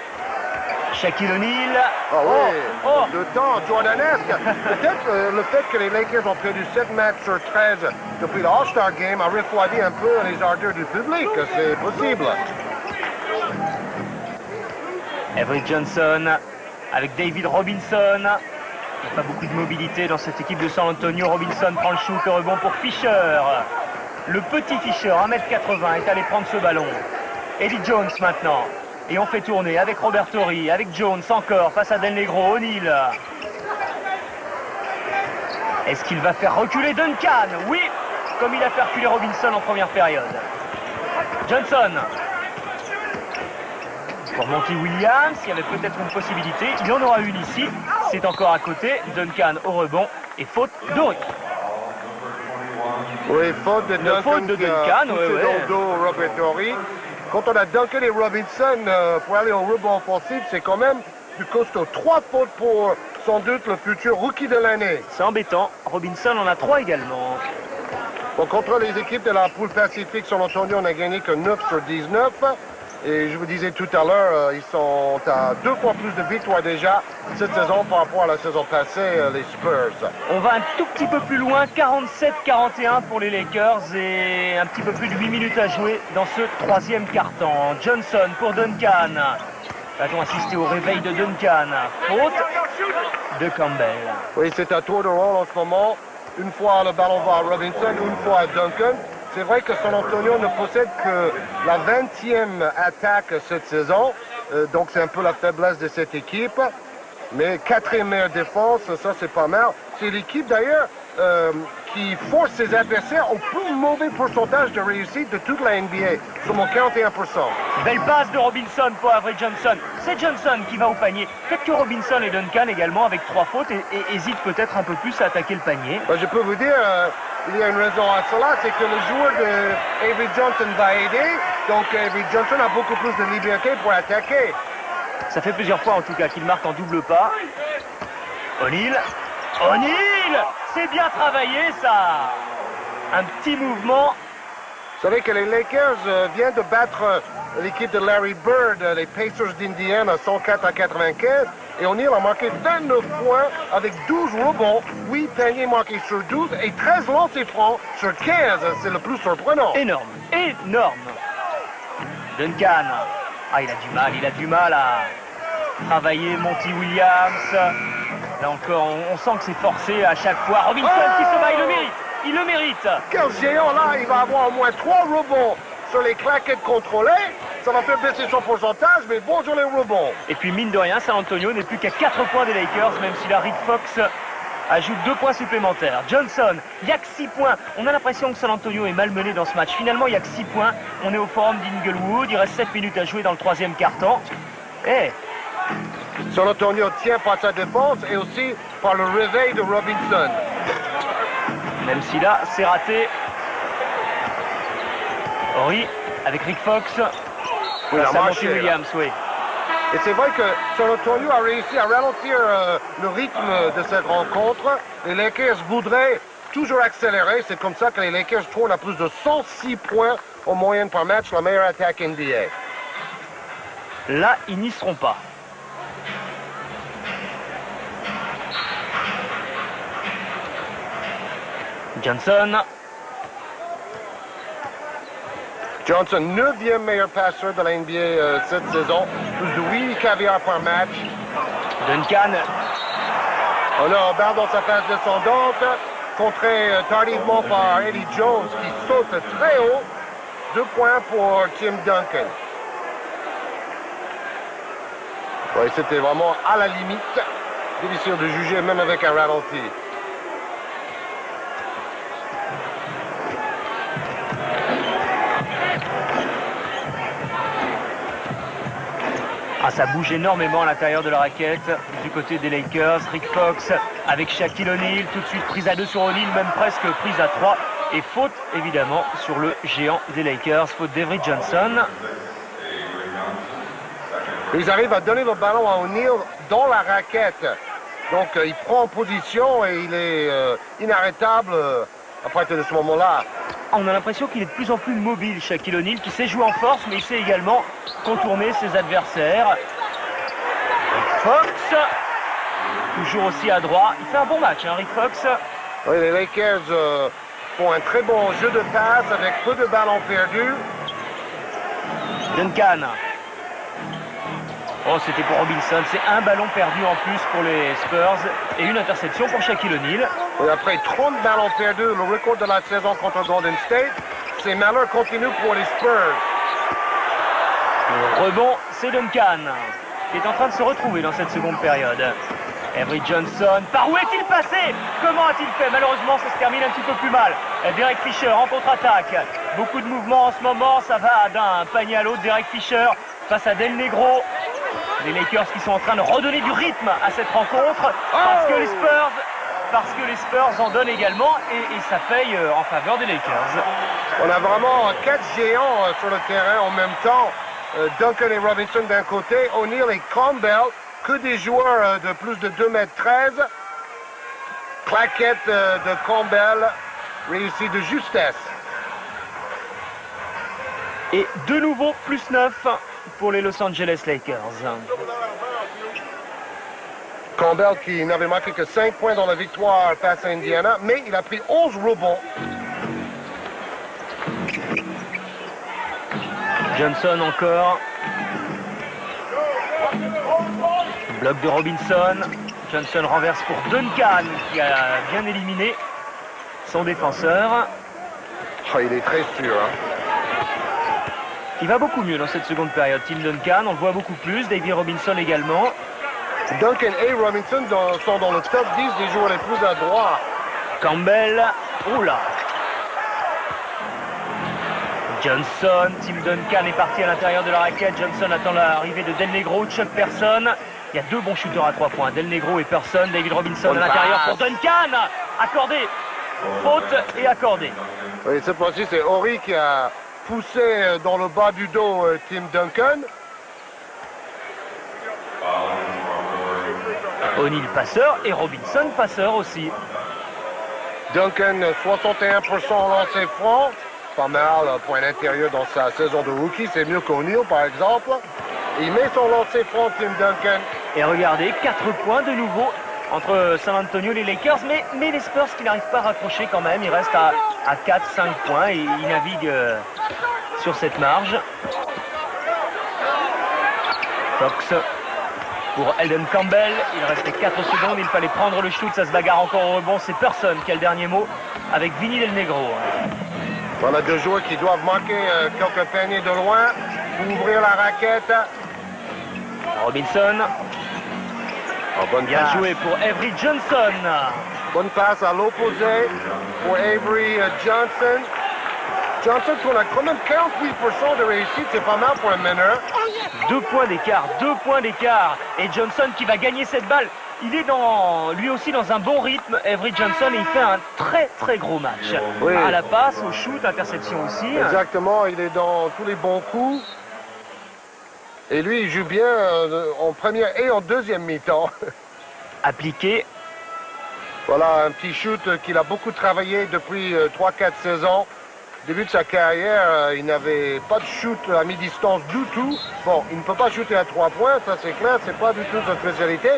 Shaquille O'Neal. Ah oui, le temps jordanesque. Peut-être le fait que les Lakers ont perdu 7 matchs sur 13 depuis le All-Star Game a refroidi un peu les ardeurs du public. C'est possible. Avery Johnson avec David Robinson. Il n'y a pas beaucoup de mobilité dans cette équipe de San Antonio. Robinson prend le shoot, le rebond pour Fischer. Le petit Fischer, 1m80, est allé prendre ce ballon. Eddie Jones maintenant. Et on fait tourner avec Robert Torrey, avec Jones encore, face à Del Negro, O'Neal. Est-ce qu'il va faire reculer Duncan? Oui, comme il a fait reculer Robinson en première période. Johnson. Pour Monty Williams, il y avait peut-être une possibilité. Il y en aura une ici. C'est encore à côté. Duncan au rebond et faute d'Ori. Oui, faute de Duncan. Faute de Duncan, Dans le dos, Robert Torrey. Quand on a Duncan et Robinson pour aller au rebond offensif, c'est quand même du costaud. 3 fautes pour sans doute le futur rookie de l'année. C'est embêtant. Robinson en a 3 également. Bon, contre les équipes de la poule Pacifique, San Antonio, on n'a gagné que 9 sur 19. Et je vous disais tout à l'heure, ils sont à 2 fois plus de victoires déjà cette saison par rapport à la saison passée, les Spurs. On va un tout petit peu plus loin, 47-41 pour les Lakers et un petit peu plus de 8 minutes à jouer dans ce 3e quart-temps. Johnson pour Duncan. Va-t-on assister au réveil de Duncan? Faute de Campbell. Oui, c'est un tour de rôle en ce moment. Une fois le ballon va à Robinson, une fois à Duncan. C'est vrai que San Antonio ne possède que la 20e attaque cette saison. Donc c'est un peu la faiblesse de cette équipe. Mais 4e meilleure défense, ça c'est pas mal. C'est l'équipe d'ailleurs qui force ses adversaires au plus mauvais pourcentage de réussite de toute la NBA, sur mon 41%. Belle passe de Robinson pour Avery Johnson. C'est Johnson qui va au panier. Peut-être que Robinson et Duncan également avec 3 fautes et hésitent peut-être un peu plus à attaquer le panier. Ben, je peux vous dire, il y a une raison à cela, c'est que le joueur de Avery Johnson va aider, donc Avery Johnson a beaucoup plus de liberté pour attaquer. Ça fait plusieurs fois en tout cas qu'il marque en double pas. O'Neal, c'est bien travaillé ça. Un petit mouvement. Vous savez que les Lakers viennent de battre l'équipe de Larry Bird, les Pacers d'Indiana, 104-95. Et O'Neal a marqué 29 points avec 12 rebonds, 8 paniers marqués sur 12 et 13 lancers francs sur 15. C'est le plus surprenant. Énorme. Duncan. Ah, il a du mal à travailler Monty Williams. Là encore, on sent que c'est forcé à chaque fois. Robinson qui se bat, il le mérite. Quel géant là, il va avoir au moins 3 rebonds sur les claquettes contrôlées. Ça va faire baisser son pourcentage, mais bon sur les rebonds. Et puis mine de rien, San Antonio n'est plus qu'à 4 points des Lakers, même si la Rick Fox ajoute 2 points supplémentaires. Johnson, il n'y a que 6 points. On a l'impression que San Antonio est malmené dans ce match. Finalement, il n'y a que 6 points. On est au forum d'Inglewood. Il reste 7 minutes à jouer dans le 3e quart-temps. San Antonio tient par sa défense et aussi par le réveil de Robinson. Même si là, c'est raté. Horry avec Rick Fox. Oui, Ça Monty Williams, oui. Et c'est vrai que San Antonio a réussi à ralentir le rythme de cette rencontre. Les Lakers voudraient toujours accélérer. C'est comme ça que les Lakers tournent à plus de 106 points en moyenne par match, la meilleure attaque NBA. Là, ils n'y seront pas. Johnson, 9e meilleur passeur de la NBA cette saison. Plus de 8 caviar par match. Duncan. On a balle dans sa phase descendante, contré tardivement par Eddie Jones qui saute très haut. 2 points pour Tim Duncan. Oui, c'était vraiment à la limite. Difficile de juger même avec un ralenti. Ça bouge énormément à l'intérieur de la raquette du côté des Lakers. Rick Fox avec Shaquille O'Neal, tout de suite prise à 2 sur O'Neal, même presque prise à 3. Et faute évidemment sur le géant des Lakers, faute d'Avery Johnson. Ils arrivent à donner le ballon à O'Neal dans la raquette. Donc il prend position et il est inarrêtable à partir de ce moment-là. On a l'impression qu'il est de plus en plus mobile, Shaquille O'Neal, qui sait jouer en force, mais il sait également contourner ses adversaires. Fox, toujours aussi adroit. Il fait un bon match, hein, Rick Fox. Oui, les Lakers font un très bon jeu de passe avec peu de ballons perdus. Duncan. Oh, c'était pour Robinson. C'est un ballon perdu en plus pour les Spurs et une interception pour Shaquille O'Neal. Et après 30 ballons perdus, le record de la saison contre Golden State, ces malheurs continuent pour les Spurs. Le rebond, c'est Duncan qui est en train de se retrouver dans cette seconde période. Avery Johnson, par où est-il passé? Comment a-t-il fait? Malheureusement, ça se termine un petit peu plus mal. Derek Fisher en contre-attaque. Beaucoup de mouvements en ce moment, ça va d'un panier à l'autre. Derek Fisher face à Del Negro. Les Lakers qui sont en train de redonner du rythme à cette rencontre parce que les Spurs en donnent également et ça paye en faveur des Lakers. On a vraiment 4 géants sur le terrain en même temps. Duncan et Robinson d'un côté, O'Neal et Campbell, que des joueurs de plus de 2,13 m. Claquette de Campbell, réussie de justesse. Et de nouveau, plus 9 pour les Los Angeles Lakers. Campbell qui n'avait marqué que 5 points dans la victoire face à Indiana, mais il a pris 11 rebonds. Johnson encore. Bloc de Robinson. Johnson renverse pour Duncan qui a bien éliminé son défenseur. Oh, il est très sûr. Hein? Il va beaucoup mieux dans cette seconde période. Tim Duncan, on le voit beaucoup plus. David Robinson également. Duncan et Robinson sont dans le top 10 des joueurs les plus adroits Campbell. Oula. Johnson. Tim Duncan est parti à l'intérieur de la raquette. Johnson attend l'arrivée de Del Negro. Chuck Person. Il y a deux bons shooters à 3 points. Del Negro et Person. David Robinson à l'intérieur pour Duncan. Accordé. Faute et accordé. Oui, cette fois-ci, c'est Horry qui a poussé dans le bas du dos Tim Duncan. O'Neal passeur et Robinson passeur aussi. Duncan, 61% en lancer franc. Pas mal pour un intérieur dans sa saison de rookie. C'est mieux qu'O'Neal, par exemple. Il met son lancer franc, Tim Duncan. Et regardez, 4 points de nouveau entre San Antonio et les Lakers. Mais les Spurs qui n'arrivent pas à raccrocher quand même. Ils restent à 4-5 points et ils naviguent sur cette marge. Fox pour Elden Campbell. Il restait 4 secondes. Il fallait prendre le shoot. Ça se bagarre encore au rebond. C'est Person qui a le dernier mot avec Vinny Del Negro. Voilà deux joueurs qui doivent manquer quelques paniers de loin pour ouvrir la raquette. Robinson. Oh, bonne Bien passe. joué pour Avery Johnson. Bonne passe à l'opposé pour Avery Johnson. Johnson qui a quand même 48% de réussite, c'est pas mal pour un meneur. 2 points d'écart, 2 points d'écart. Et Johnson qui va gagner cette balle. Il est lui aussi dans un bon rythme, Avery Johnson, et il fait un très gros match. Oui. À la passe, au shoot, interception aussi. Exactement, il est dans tous les bons coups. Et lui, il joue bien en première et en deuxième mi-temps. Appliqué. Voilà un petit shoot qu'il a beaucoup travaillé depuis 3-4 saisons. Début de sa carrière, il n'avait pas de shoot à mi-distance du tout. Bon, il ne peut pas shooter à 3 points, ça c'est clair, c'est pas du tout sa spécialité.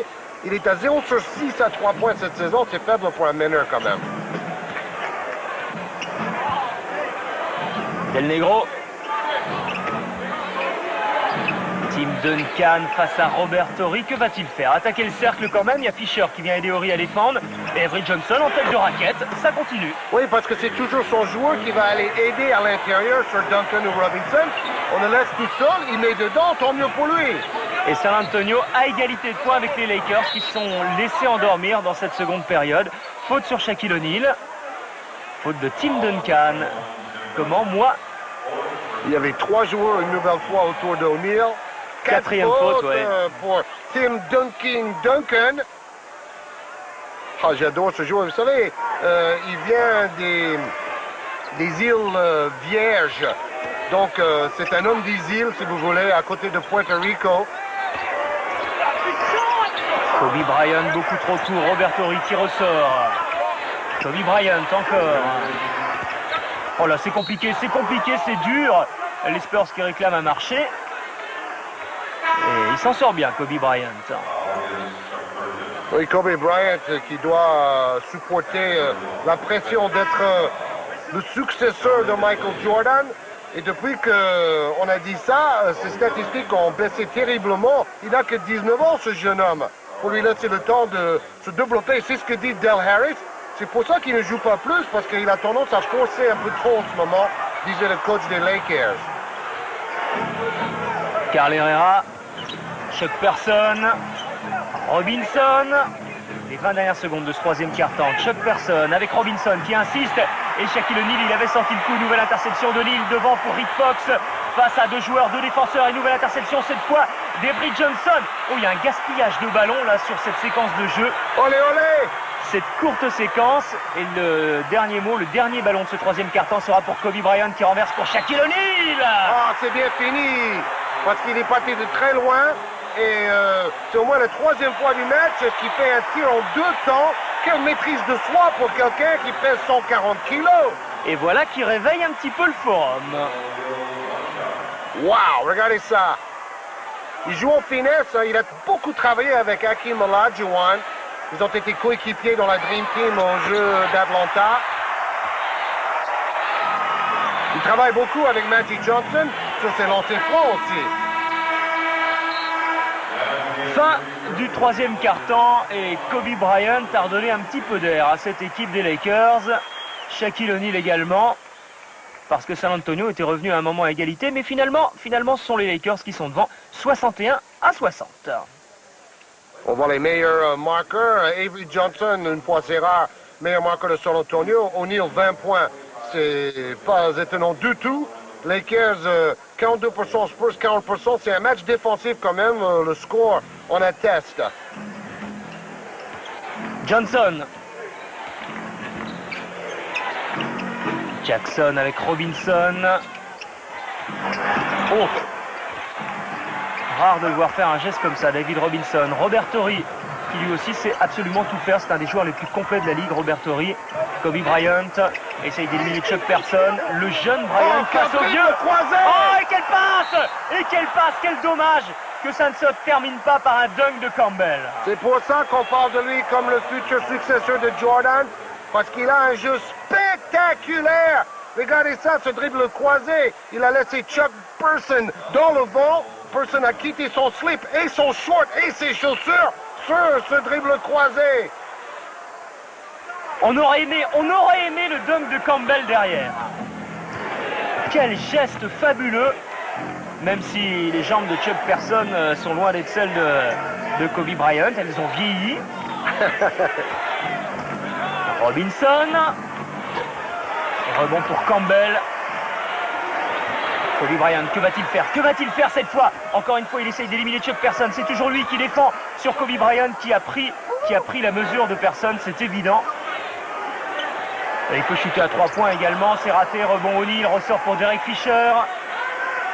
Il est à 0 sur 6 à 3 points cette saison, c'est faible pour un meneur quand même. Del Negro. Tim Duncan face à Robert Horry, que va-t-il faire? Attaquer le cercle quand même, il y a Fisher qui vient aider Horry à défendre. Et Avery Johnson en tête de raquette, ça continue. Oui, parce que c'est toujours son joueur qui va aller aider à l'intérieur sur Duncan ou Robinson. On le laisse tout seul, il met dedans, tant mieux pour lui. Et San Antonio à égalité de points avec les Lakers qui se sont laissés endormir dans cette seconde période. Faute sur Shaquille O'Neal. Faute de Tim Duncan. Comment? Moi. Il y avait 3 joueurs une nouvelle fois autour d'O'Neal. 4e faute, ouais. Pour Tim Duncan. Ah, j'adore ce joueur. Vous savez, il vient des îles Vierges. Donc, c'est un homme des îles, si vous voulez, à côté de Puerto Rico. Kobe Bryant, beaucoup trop court. Robert Horry qui ressort. Kobe Bryant encore. Oh là, c'est compliqué, c'est dur. Les Spurs qui réclament un marché. Et il s'en sort bien, Kobe Bryant. Oui, Kobe Bryant qui doit supporter la pression d'être le successeur de Michael Jordan. Et depuis qu'on a dit ça, ses statistiques ont baissé terriblement. Il n'a que 19 ans, ce jeune homme. Pour lui laisser le temps de se développer. C'est ce que dit Del Harris. C'est pour ça qu'il ne joue pas plus, parce qu'il a tendance à forcer un peu trop en ce moment, disait le coach des Lakers. Carl Herrera, Chuck Person, Robinson. Les 20 dernières secondes de ce troisième quart-temps. Chuck Person avec Robinson qui insiste. Et Shaquille O'Neal, il avait senti le coup. Nouvelle interception de Neal devant pour Rick Fox. Face à 2 joueurs, 2 défenseurs. Et nouvelle interception cette fois d'Avery Johnson. Oh, il y a un gaspillage de ballon là sur cette séquence de jeu. Olé, olé! Cette courte séquence. Et le dernier mot, le dernier ballon de ce troisième quart-temps sera pour Kobe Bryant qui renverse pour Shaquille O'Neal. Ah, c'est bien fini! Parce qu'il est parti de très loin. Et c'est au moins la 3e fois du match qui fait un tir en 2 temps. Quelle maîtrise de soi pour quelqu'un qui pèse 140 kilos. Et voilà qui réveille un petit peu le forum. Wow, regardez ça. Il joue en finesse. Il a beaucoup travaillé avec Hakeem Olajuwon. Ils ont été coéquipiers dans la Dream Team au jeu d'Atlanta. Il travaille beaucoup avec Magic Johnson sur ses lancers francs aussi. Fin du troisième quart-temps et Kobe Bryant a redonné un petit peu d'air à cette équipe des Lakers. Shaquille O'Neal également, parce que San Antonio était revenu à un moment à égalité, mais finalement, ce sont les Lakers qui sont devant 61-60. On voit les meilleurs marqueurs. Avery Johnson, une fois c'est rare, meilleur marqueur de San Antonio. O'Neal, 20 points. C'est pas étonnant du tout. Lakers, 42%, Spurs, 40%. C'est un match défensif quand même. Le score en atteste. Johnson. Jackson avec Robinson. Oh! Rare de le voir faire un geste comme ça, David Robinson. Robert Torrey, qui lui aussi sait absolument tout faire. C'est un des joueurs les plus complets de la ligue, Robert Torrey. Kobe Bryant essaye d'éliminer Chuck Person. Le jeune Bryant face au vieux. Oh, et quelle passe! Et quelle passe! Quel dommage que ça ne se termine pas par un dunk de Campbell. C'est pour ça qu'on parle de lui comme le futur successeur de Jordan, parce qu'il a un jeu spectaculaire. Regardez ça, ce dribble croisé. Il a laissé Chuck Person dans le vent. Person a quitté son slip et son short et ses chaussures sur ce dribble croisé. On aurait aimé le dunk de Campbell derrière. Quel geste fabuleux. Même si les jambes de Chuck Person sont loin d'être celles de Kobe Bryant, elles ont vieilli. Robinson. Et rebond pour Campbell. Kobe Bryant, que va-t-il faire? Que va-t-il faire cette fois? Encore une fois, il essaye d'éliminer Chuck Person. C'est toujours lui qui défend sur Kobe Bryant qui a pris la mesure de Person, c'est évident. Et il peut shooter à 3 points également. C'est raté, rebond O'Neal, ressort pour Derek Fisher.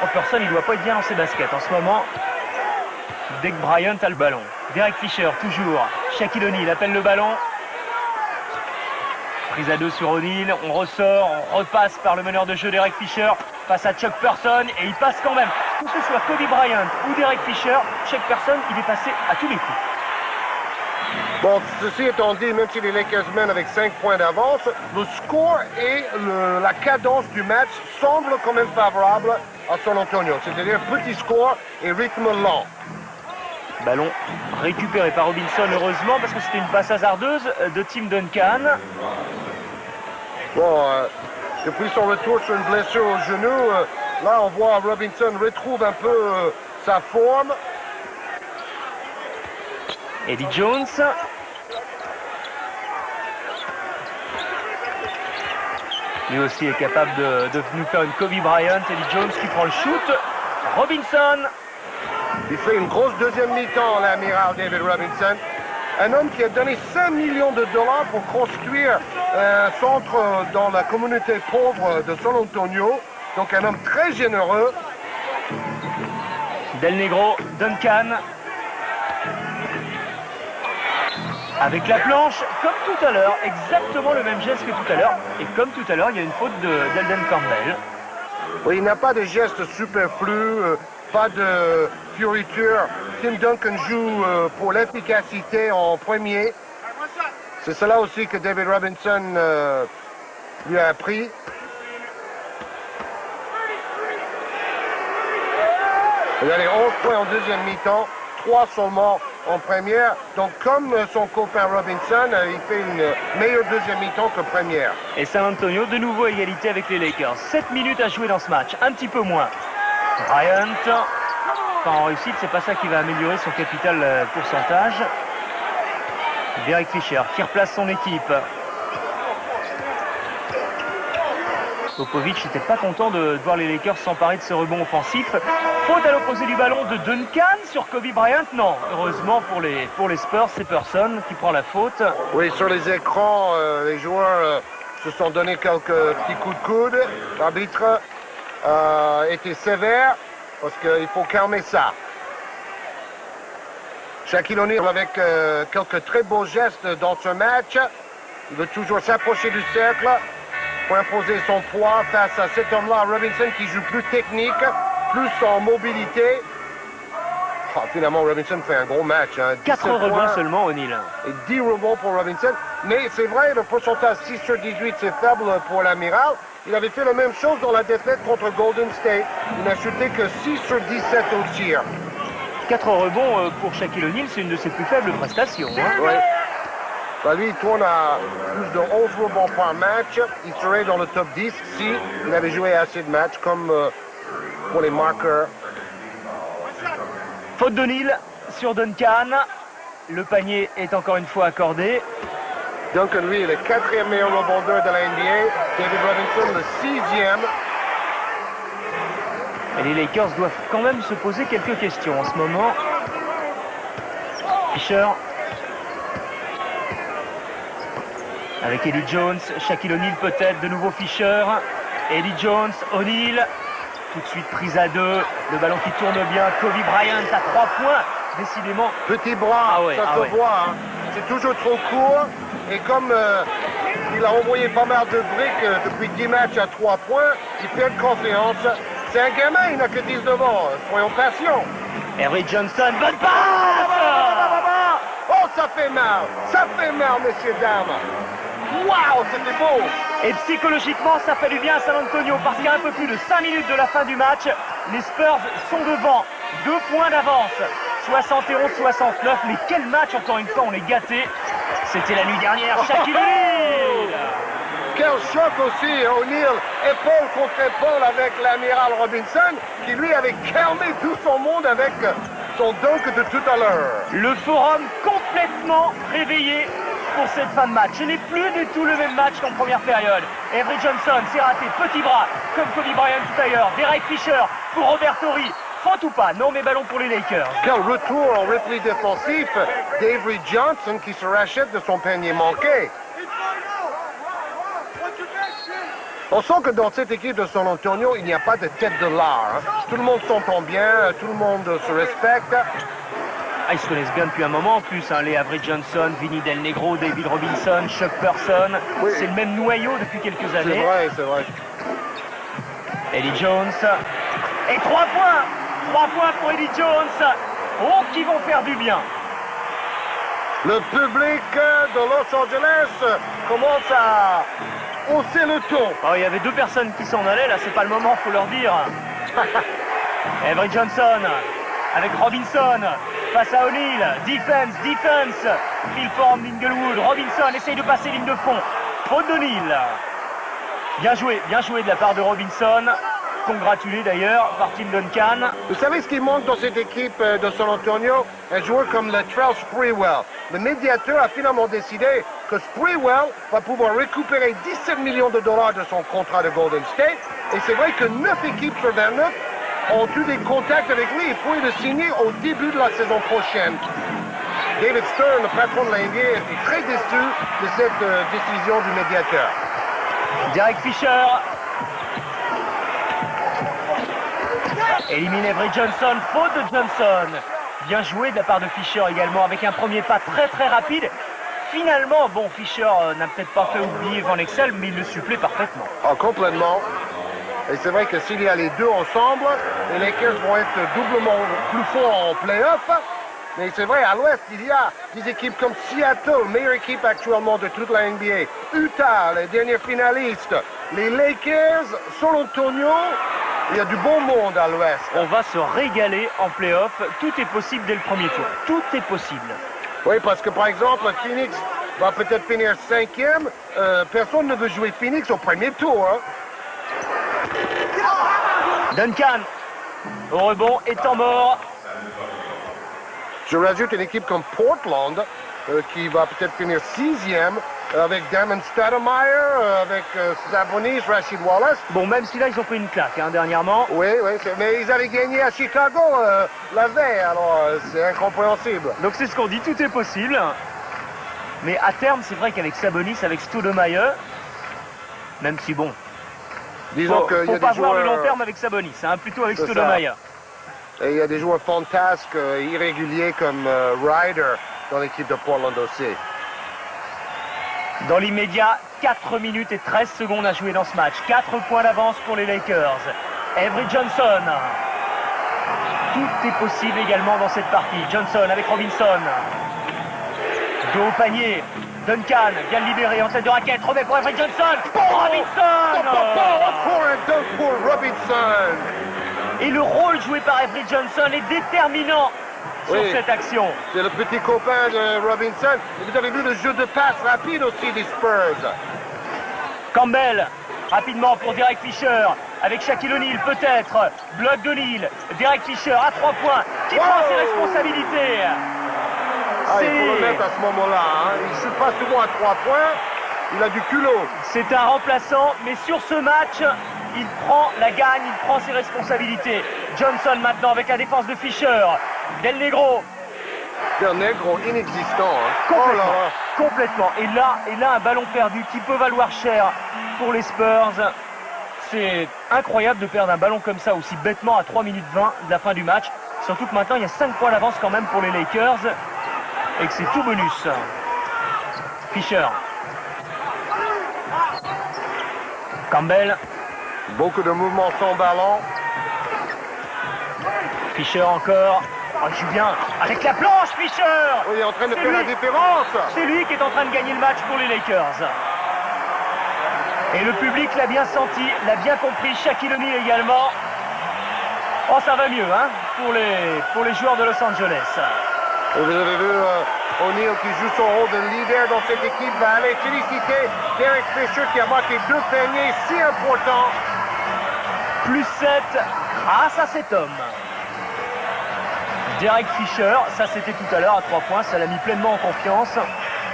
Oh, Person, il ne doit pas être bien dans ses baskets en ce moment. Dès que Bryant a le ballon. Derek Fisher, toujours. Shaquille O'Neal appelle le ballon. Prise à 2 sur O'Neal. On ressort, on repasse par le meneur de jeu Derek Fisher face à Chuck Person. Et il passe quand même. Que ce soit Kobe Bryant ou Derek Fisher, Chuck Person, il est passé à tous les coups. Bon, ceci étant dit, même si les Lakers mènent avec 5 points d'avance, le score et la cadence du match semblent quand même favorables à San Antonio. C'est-à-dire petit score et rythme lent. Ballon récupéré par Robinson, heureusement, parce que c'était une passe hasardeuse de Tim Duncan. Bon, depuis son retour sur une blessure au genou, là on voit Robinson retrouve un peu sa forme. Eddie Jones. Lui aussi est capable de nous faire une Kobe Bryant. Eddie Jones qui prend le shoot. Robinson. Il fait une grosse deuxième mi-temps, l'amiral David Robinson. Un homme qui a donné 5 millions de dollars pour construire un centre dans la communauté pauvre de San Antonio. Donc un homme très généreux. Del Negro, Duncan. Avec la planche, comme tout à l'heure, exactement le même geste que tout à l'heure. Et comme tout à l'heure, il y a une faute d'Elden Campbell. Oui, il n'a pas de geste superflu, pas de fioriture. Tim Duncan joue pour l'efficacité en premier. C'est cela aussi que David Robinson lui a appris. Regardez, 11 points en deuxième mi-temps, 3 seulement en première. Donc comme son copain Robinson, il fait une meilleure deuxième mi-temps que première. Et San Antonio, de nouveau à égalité avec les Lakers. 7 minutes à jouer dans ce match, un petit peu moins. Bryant, pas en réussite, c'est pas ça qui va améliorer son capital pourcentage. Derek Fisher qui replace son équipe. Popovic n'était pas content de voir les Lakers s'emparer de ce rebond offensif. Faute à l'opposé du ballon de Duncan sur Kobe Bryant. Non, heureusement pour les Spurs, c'est Person qui prend la faute. Oui, sur les écrans, les joueurs se sont donné quelques petits coups de coude. L'arbitre était sévère parce qu'il faut calmer ça. Shaquille O'Neal avec quelques très beaux gestes dans ce match. Il veut toujours s'approcher du cercle pour imposer son poids face à cet homme-là, Robinson, qui joue plus technique, plus en mobilité. Oh, finalement, Robinson fait un gros match. Hein. 4 rebonds seulement, O'Neal. Et 10 rebonds pour Robinson. Mais c'est vrai, le pourcentage 6 sur 18, c'est faible pour l'amiral. Il avait fait la même chose dans la défaite contre Golden State. Il n'a shooté que 6 sur 17 au tir. 4 rebonds pour Shaquille O'Neal, c'est une de ses plus faibles prestations. Hein. Ouais. Bah, lui, il tourne à plus de 11 rebonds par match. Il serait dans le top 10 si il avait joué assez de matchs, comme pour les marqueurs. Faute d'O'Neal sur Duncan. Le panier est encore une fois accordé. Duncan, lui, est le 4e meilleur rebondeur de la NBA. David Robinson, le 6e. Et les Lakers doivent quand même se poser quelques questions en ce moment. Fisher. Avec Eddie Jones, Shaquille O'Neal peut-être, de nouveau Fisher. Eddie Jones, O'Neal. Tout de suite prise à 2. Le ballon qui tourne bien. Kobe Bryant à 3 points. Décidément. Petit bras, Ah ouais, ça ah se ouais. voit. Hein. C'est toujours trop court. Et comme il a envoyé pas mal de briques depuis 10 matchs à 3 points, il perd confiance. C'est un gamin, il n'a que 19 ans. Soyons patients. Avery Johnson, bonne passe. Oh, ça fait mal. Ça fait mal, messieurs, dames. Waouh, c'était beau. Et psychologiquement, ça fait du bien à San Antonio parce qu'à un peu plus de 5 minutes de la fin du match, les Spurs sont devant. 2 points d'avance. 71-69. Mais quel match, encore une fois, on est gâtés. C'était la nuit dernière. Shaquille O'Neal. Quel choc aussi, O'Neal, épaule contre épaule avec l'amiral Robinson, qui lui avait calmé tout son monde avec son dunk de tout à l'heure. Le forum complètement réveillé pour cette fin de match. Ce n'est plus du tout le même match qu'en première période. Avery Johnson s'est raté, petit bras, comme Kobe Bryant tout à l'heure. Derek Fisher pour Robert Horry. Faute ou pas? Non, mais ballon pour les Lakers. Quel retour en repli défensif d'Avery Johnson qui se rachète de son panier manqué. On sent que dans cette équipe de San Antonio, il n'y a pas de tête de l'art. Hein. Tout le monde s'entend bien, tout le monde se respecte. Ah, ils se connaissent bien depuis un moment en plus, hein. Les Avery Johnson, Vinny Del Negro, David Robinson, Chuck Person. Oui. C'est le même noyau depuis quelques C'est années. vrai, c'est vrai. Eddie Jones. Et 3 points. 3 points pour Eddie Jones. Oh, qui vont faire du bien. Le public de Los Angeles commence à hausser le ton. Oh, il y avait 2 personnes qui s'en allaient, là, c'est pas le moment, faut leur dire. Avery Johnson avec Robinson face à O'Neal. Defense. Philford, Inglewood. Robinson essaye de passer ligne de fond. Faute d'O'Neal. Bien joué de la part de Robinson. Congratulé d'ailleurs par Tim Duncan. Vous savez ce qui manque dans cette équipe de San Antonio? Un joueur comme Latrell Sprewell. Le médiateur a finalement décidé que Sprewell va pouvoir récupérer 17 millions de dollars de son contrat de Golden State. Et c'est vrai que 9 équipes sur 29 ont eu des contacts avec lui et pourraient le signer au début de la saison prochaine. David Stern, le patron de la NBA, est très déçu de cette décision du médiateur. Derek Fisher. Élimine Avery Johnson, faute de Johnson. Bien joué de la part de Fisher également avec un premier pas très rapide. Finalement, bon, Fisher n'a peut-être pas fait oublier Van Exel, mais il le supplée parfaitement. Ah, complètement. Et c'est vrai que s'il y a les deux ensemble, les Lakers vont être doublement plus forts en play-off. Mais c'est vrai, à l'Ouest, il y a des équipes comme Seattle, meilleure équipe actuellement de toute la NBA. Utah, les derniers finalistes. Les Lakers, San Antonio, il y a du bon monde à l'Ouest. On va se régaler en play-off. Tout est possible dès le premier tour. Tout est possible. Oui, parce que par exemple, Phoenix va peut-être finir 5e. Personne ne veut jouer Phoenix au premier tour. Hein. Duncan, au rebond, étant mort. Je rajoute une équipe comme Portland qui va peut-être finir 6e avec Damon Stoudemire, avec Sabonis, Rasheed Wallace. Bon, même si là, ils ont pris une claque hein, dernièrement. Oui, mais ils avaient gagné à Chicago la veille, alors c'est incompréhensible. Donc c'est ce qu'on dit, tout est possible. Mais à terme, c'est vrai qu'avec Sabonis, avec Stoudemire, même si bon, Disons qu'il y faut a pas des voir joueurs... le long terme avec Sabonis, hein, plutôt avec C'est Stoudemire. Et il y a des joueurs fantasques, irréguliers comme Ryder dans l'équipe de Portland aussi. Dans l'immédiat, 4 minutes et 13 secondes à jouer dans ce match. 4 points d'avance pour les Lakers. Avery Johnson. Tout est possible également dans cette partie. Johnson avec Robinson. Dos au panier. Duncan vient le libérer en tête de raquette. Remet pour Avery Johnson. Pour Robinson. Pour un dunk pour Robinson. Et le rôle joué par Avery Johnson est déterminant sur Oui. cette action. C'est le petit copain de Robinson. Et vous avez vu le jeu de passe rapide aussi des Spurs. Campbell, rapidement pour Derek Fisher, avec Shaquille O'Neal peut-être, bloc d'O'Neal, Derek Fisher à 3 points, qui prend ses responsabilités. Ah, il faut le mettre à ce moment-là. Hein. Il ne shoot pas souvent à 3 points. Il a du culot. C'est un remplaçant, mais sur ce match, il prend la gagne, il prend ses responsabilités. Johnson maintenant avec la défense de Fisher. Del Negro. Del Negro inexistant. Hein. Complètement, Oh là là. complètement. Et là, un ballon perdu qui peut valoir cher pour les Spurs. C'est incroyable de perdre un ballon comme ça aussi bêtement à 3 minutes 20 de la fin du match. Surtout que maintenant, il y a 5 points d'avance quand même pour les Lakers. Et que c'est tout bonus. Fisher. Campbell. Beaucoup de mouvements sans ballon. Fisher encore. Oh, il joue bien. Avec la planche, Fisher. Oh, il est en train de C'est faire la lui. différence. C'est lui qui est en train de gagner le match pour les Lakers. Et le public l'a bien senti, l'a bien compris. Shaquille O'Neal également. Oh, ça va mieux, hein, pour les joueurs de Los Angeles. Et vous avez vu O'Neal qui joue son rôle de leader dans cette équipe. Va aller féliciter Derek Fisher qui a marqué 2 paniers si importants. Plus 7 grâce à cet homme. Derek Fisher, ça c'était tout à l'heure à 3 points, ça l'a mis pleinement en confiance.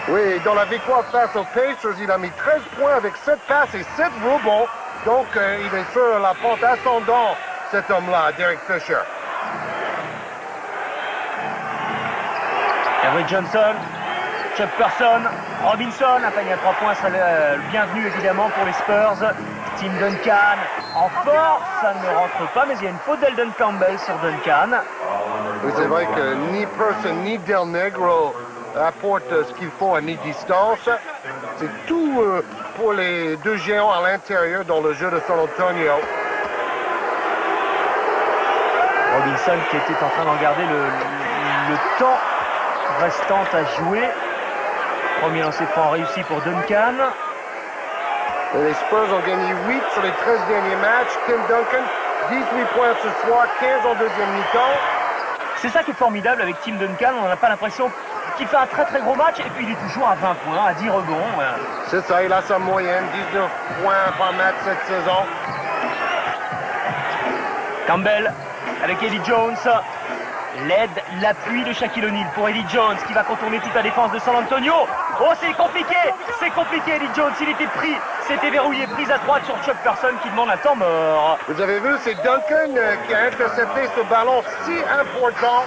Oui, dans la victoire face aux Pacers, il a mis 13 points avec 7 passes et 7 rebonds. Donc, il est sur la pente ascendante, cet homme-là, Derek Fisher. Eric Johnson, Chuck Person, Robinson, un panier à 3 points, ça le bienvenu évidemment pour les Spurs. Tim Duncan, en force, ça ne rentre pas, mais il y a une faute d'Eldon Campbell sur Duncan. Oui, c'est vrai que ni Person ni Del Negro apportent ce qu'il faut à mi-distance. C'est tout pour les deux géants à l'intérieur dans le jeu de San Antonio. Robinson qui était en train de regarder le temps restant à jouer. Premier lancer franc réussi pour Duncan. Et les Spurs ont gagné 8 sur les 13 derniers matchs. Tim Duncan, 18 points ce soir, 15 en deuxième mi-temps. C'est ça qui est formidable avec Tim Duncan. On n'a pas l'impression qu'il fait un très très gros match et puis il est toujours à 20 points, à 10 rebonds. C'est ça, il a sa moyenne, 19 points par match cette saison. Campbell avec Eddie Jones. L'aide, l'appui de Shaquille O'Neal pour Eddie Jones qui va contourner toute la défense de San Antonio. Oh, c'est compliqué Eddie Jones, il était pris, c'était verrouillé, prise à droite sur Chuck Person qui demande un temps mort. Vous avez vu, c'est Duncan qui a intercepté ce ballon si important.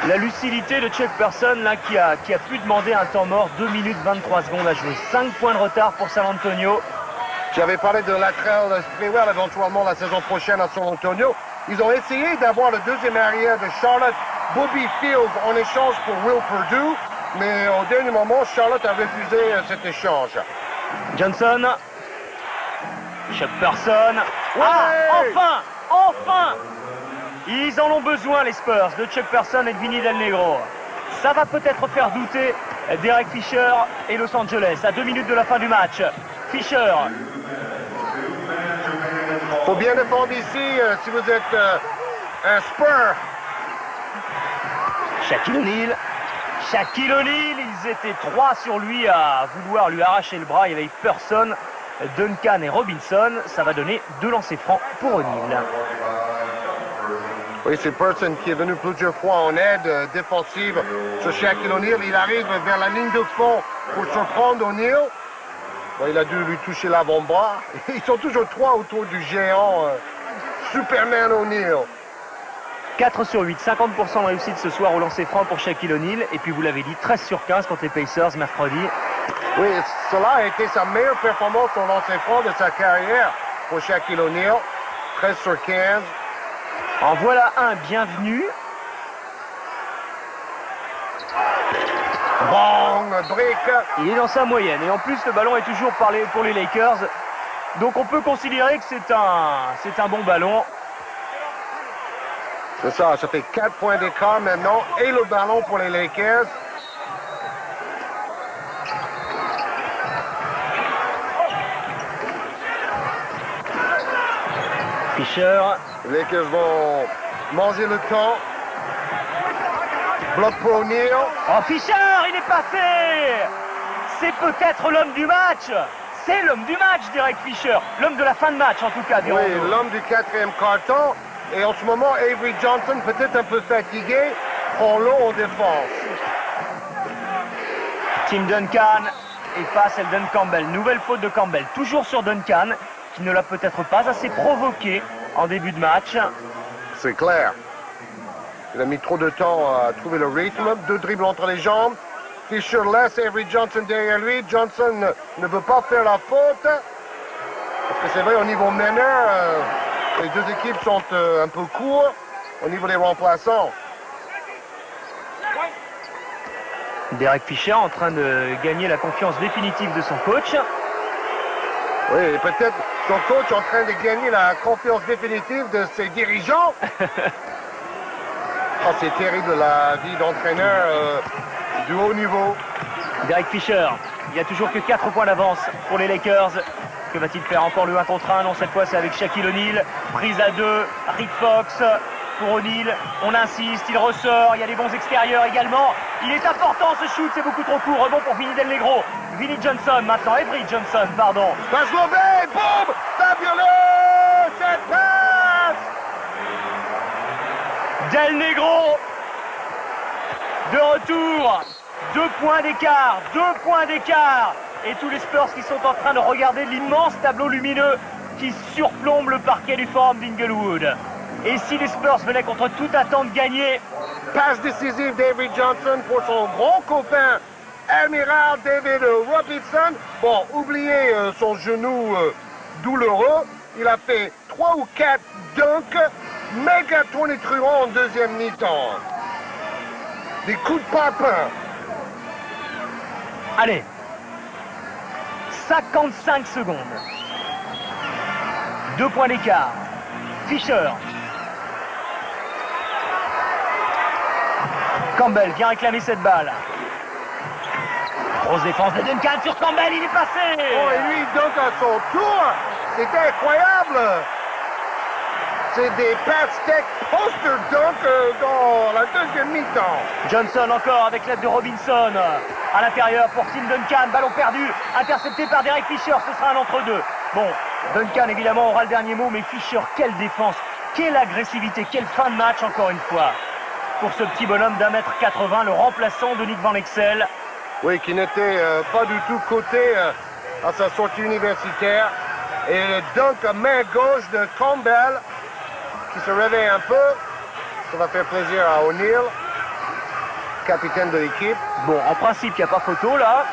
La lucidité de Chuck Person là, qui a pu demander un temps mort, 2 minutes 23 secondes à jouer, 5 points de retard pour San Antonio. J'avais parlé de Latrell Sprewell éventuellement la saison prochaine à San Antonio. Ils ont essayé d'avoir le deuxième arrière de Charlotte, Bobby Fields, en échange pour Will Perdue, mais au dernier moment, Charlotte a refusé cet échange. Johnson, Chuck Person. Ouais. Ah, enfin ils en ont besoin les Spurs, de Chuck Person et de Vinny Del Negro. Ça va peut-être faire douter Derek Fisher et Los Angeles à 2 minutes de la fin du match. Fisher. Faut bien défendre ici si vous êtes un Spur. Shaquille O'Neal, Ils étaient 3 sur lui à vouloir lui arracher le bras. Il y avait Person, Duncan et Robinson. Ça va donner 2 lancers francs pour O'Neal. Oui, c'est Person qui est venu plusieurs fois en aide défensive sur Shaquille O'Neal. Il arrive vers la ligne de fond pour surprendre O'Neal. Bon, il a dû lui toucher l'avant-bras. Ils sont toujours 3 autour du géant Superman O'Neal. 4 sur 8, 50% de réussite ce soir au lancer franc pour Shaquille O'Neal. Et puis vous l'avez dit, 13 sur 15 contre les Pacers mercredi. Oui, cela a été sa meilleure performance au lancer franc de sa carrière pour Shaquille O'Neal. 13 sur 15. En voilà un bienvenu. Bang, break. Il est dans sa moyenne. Et en plus, le ballon est toujours pour les Lakers. Donc on peut considérer que c'est un bon ballon. C'est ça, ça fait 4 points d'écart maintenant. Et le ballon pour les Lakers. Fisher. Les Lakers vont manger le temps. Bloc pour O'Neal. Oh, Fisher, il est passé. C'est peut-être l'homme du match. C'est l'homme du match, Derek Fisher. L'homme de la fin de match, en tout cas. Oui, l'homme du 4e carton. Et en ce moment, Avery Johnson, peut-être un peu fatigué, prend l'eau en défense. Tim Duncan efface Eldon Campbell. Nouvelle faute de Campbell, toujours sur Duncan, qui ne l'a peut-être pas assez provoqué en début de match. C'est clair. Il a mis trop de temps à trouver le rythme. 2 dribbles entre les jambes. Fisher laisse Avery Johnson derrière lui. Johnson ne veut pas faire la faute. Parce que c'est vrai, au niveau meneur, les deux équipes sont un peu courts au niveau des remplaçants. Derek Fisher en train de gagner la confiance définitive de son coach. Oui, et peut-être son coach en train de gagner la confiance définitive de ses dirigeants. Oh, c'est terrible la vie d'entraîneur du haut niveau. Derek Fisher, il n'y a toujours que 4 points d'avance pour les Lakers. Que va-t-il faire? Encore le 1 contre 1? Non, cette fois c'est avec Shaquille O'Neal. Prise à 2, Rick Fox pour O'Neal. On insiste, il ressort, il y a des bons extérieurs également. Il est important ce shoot, c'est beaucoup trop court. Rebond pour Vinny Del Negro. Vinny Johnson maintenant, Avery Johnson, pardon. Passe lobé, boum, fabuleux, cette passe. Del Negro de retour. 2 points d'écart, 2 points d'écart. Et tous les Spurs qui sont en train de regarder l'immense tableau lumineux qui surplombe le parquet du Forum d'Inglewood. Et si les Spurs venaient contre toute attente gagner? Passe décisive d'Avery Johnson pour son grand copain Amiral David Robinson. Bon, oubliez son genou douloureux. Il a fait 3 ou 4 dunks méga tonitruants en deuxième mi-temps. Des coups de papin. Allez, 55 secondes. 2 points d'écart. Fisher. Campbell vient réclamer cette balle. Grosse défense de Duncan sur Campbell, il est passé. Oh, et lui, donc à son tour, c'était incroyable. C'est des pass-tech poster dunk dans la deuxième mi-temps. Johnson encore avec l'aide de Robinson. À l'intérieur pour Tim Duncan, ballon perdu, intercepté par Derek Fisher, ce sera un entre-deux. Bon, Duncan évidemment aura le dernier mot, mais Fisher, quelle défense, quelle agressivité, quelle fin de match encore une fois. Pour ce petit bonhomme d'1m80, le remplaçant de Nick Van Exel. Oui, qui n'était pas du tout coté à sa sortie universitaire. Et le dunk à main gauche de Campbell, qui se réveille un peu. Ça va faire plaisir à O'Neal, capitaine de l'équipe. Bon, en principe, il n'y a pas photo là.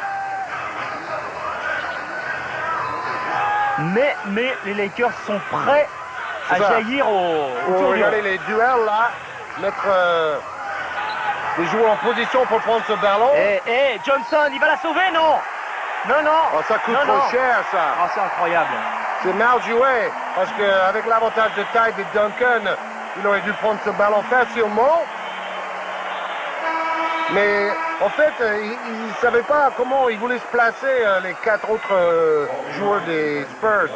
Mais les Lakers sont prêts à jaillir au Pour tour du regarder les duels là, mettre les joueurs en position pour prendre ce ballon. Et Johnson, il va la sauver, non? Non, non. Oh, ça coûte non, trop non. cher, ça. Oh, c'est incroyable. C'est mal joué, parce qu'avec l'avantage de taille de Duncan, il aurait dû prendre ce ballon facilement. Mais en fait, il ne savait pas comment il voulait se placer, les 4 autres joueurs des Spurs.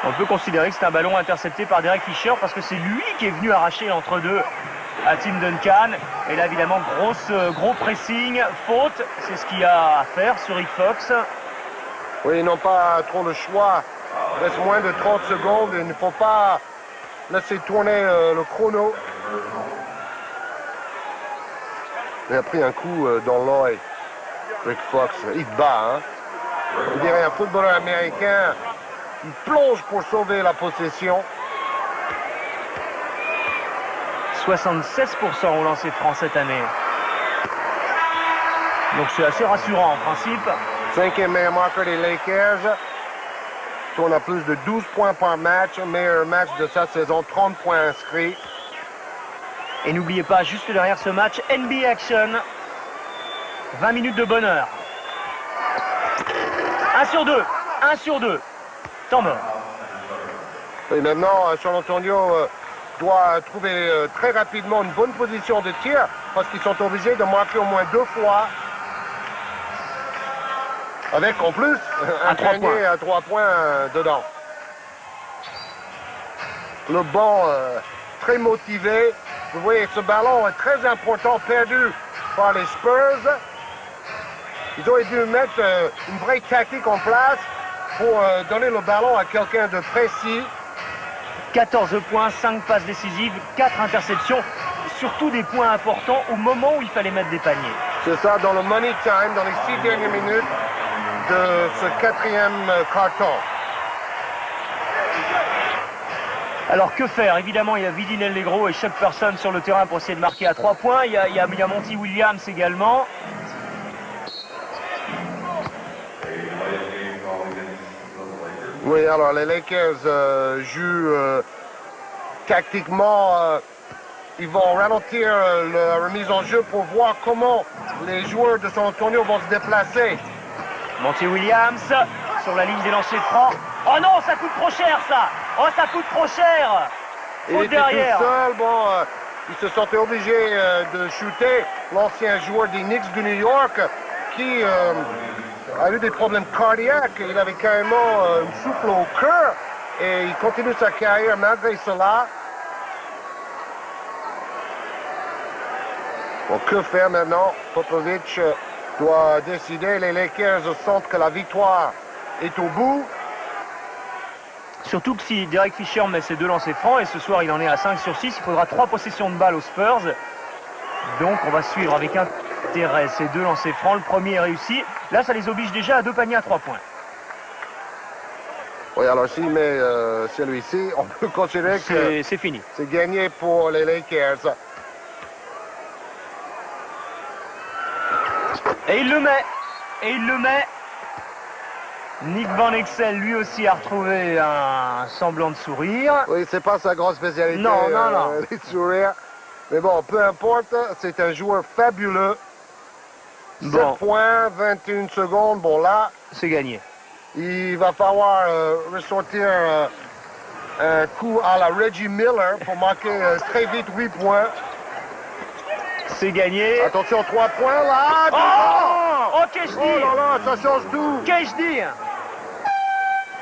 On peut considérer que c'est un ballon intercepté par Derek Fisher parce que c'est lui qui est venu arracher l'entre-deux à Tim Duncan. Et là, évidemment, gros pressing, faute. C'est ce qu'il y a à faire sur Rick Fox. Oui, ils n'ont pas trop le choix. Il reste moins de 30 secondes. Il ne faut pas laisser tourner le chrono. Il a pris un coup dans l'œil. Rick Fox, il bat. Hein? On dirait un footballeur américain. Il plonge pour sauver la possession. 76% au lancer franc cette année. Donc c'est assez rassurant en principe. 5e meilleur marqueur des Lakers. Tourne à plus de 12 points par match. Meilleur match de sa saison, 30 points inscrits. Et n'oubliez pas, juste derrière ce match, NBA Action. 20 minutes de bonheur. 1 sur 2. 1 sur 2. Temps mort. Et maintenant, San Antonio doit trouver très rapidement une bonne position de tir parce qu'ils sont obligés de marquer au moins 2 fois. Avec en plus un panier à 3 points dedans. Le banc très motivé. Vous voyez, ce ballon est très important, perdu par les Spurs. Ils auraient dû mettre une vraie tactique en place pour donner le ballon à quelqu'un de précis. 14 points, 5 passes décisives, 4 interceptions. Surtout des points importants au moment où il fallait mettre des paniers. C'est ça, dans le money time, dans les 6 dernières minutes de ce quatrième carton. Alors que faire? Évidemment, il y a Vidin Allegro et Chuck Person sur le terrain pour essayer de marquer à 3 points. Il y a Monty Williams également. Oui, alors les Lakers jouent tactiquement. Ils vont ralentir la remise en jeu pour voir comment les joueurs de San Antonio vont se déplacer. Monty Williams sur la ligne des lancers francs. Oh non, ça coûte trop cher ça! Oh, ça coûte trop cher! Il était derrière. tout seul, bon, il se sentait obligé de shooter l'ancien joueur des Knicks de New York qui a eu des problèmes cardiaques. Il avait carrément un souffle au cœur et il continue sa carrière malgré cela. Bon, que faire maintenant? Popovich doit décider. Les Lakers sentent que la victoire est au bout. Surtout que si Derek Fisher met ses 2 lancers francs, et ce soir il en est à 5 sur 6, il faudra 3 possessions de balles aux Spurs. Donc on va suivre avec intérêt ces 2 lancers francs. Le premier est réussi. Là, ça les oblige déjà à 2 paniers à 3 points. Oui, alors s'il met celui-ci, on peut considérer que C'est fini. c'est gagné pour les Lakers. Et il le met. Et il le met. Nick Van Exel, lui aussi, a retrouvé un semblant de sourire. Oui, c'est pas sa grande spécialité, Non, non, non. les sourires. Mais bon, peu importe, c'est un joueur fabuleux. Bon. 7 points, 21 secondes. Bon, là, C'est gagné. il va falloir ressortir un coup à la Reggie Miller pour marquer très vite 8 points. C'est gagné. Attention, 3 points là. Oh, qu'est-ce que je Oh dis? là là, ça change tout. Qu'est-ce que je dis?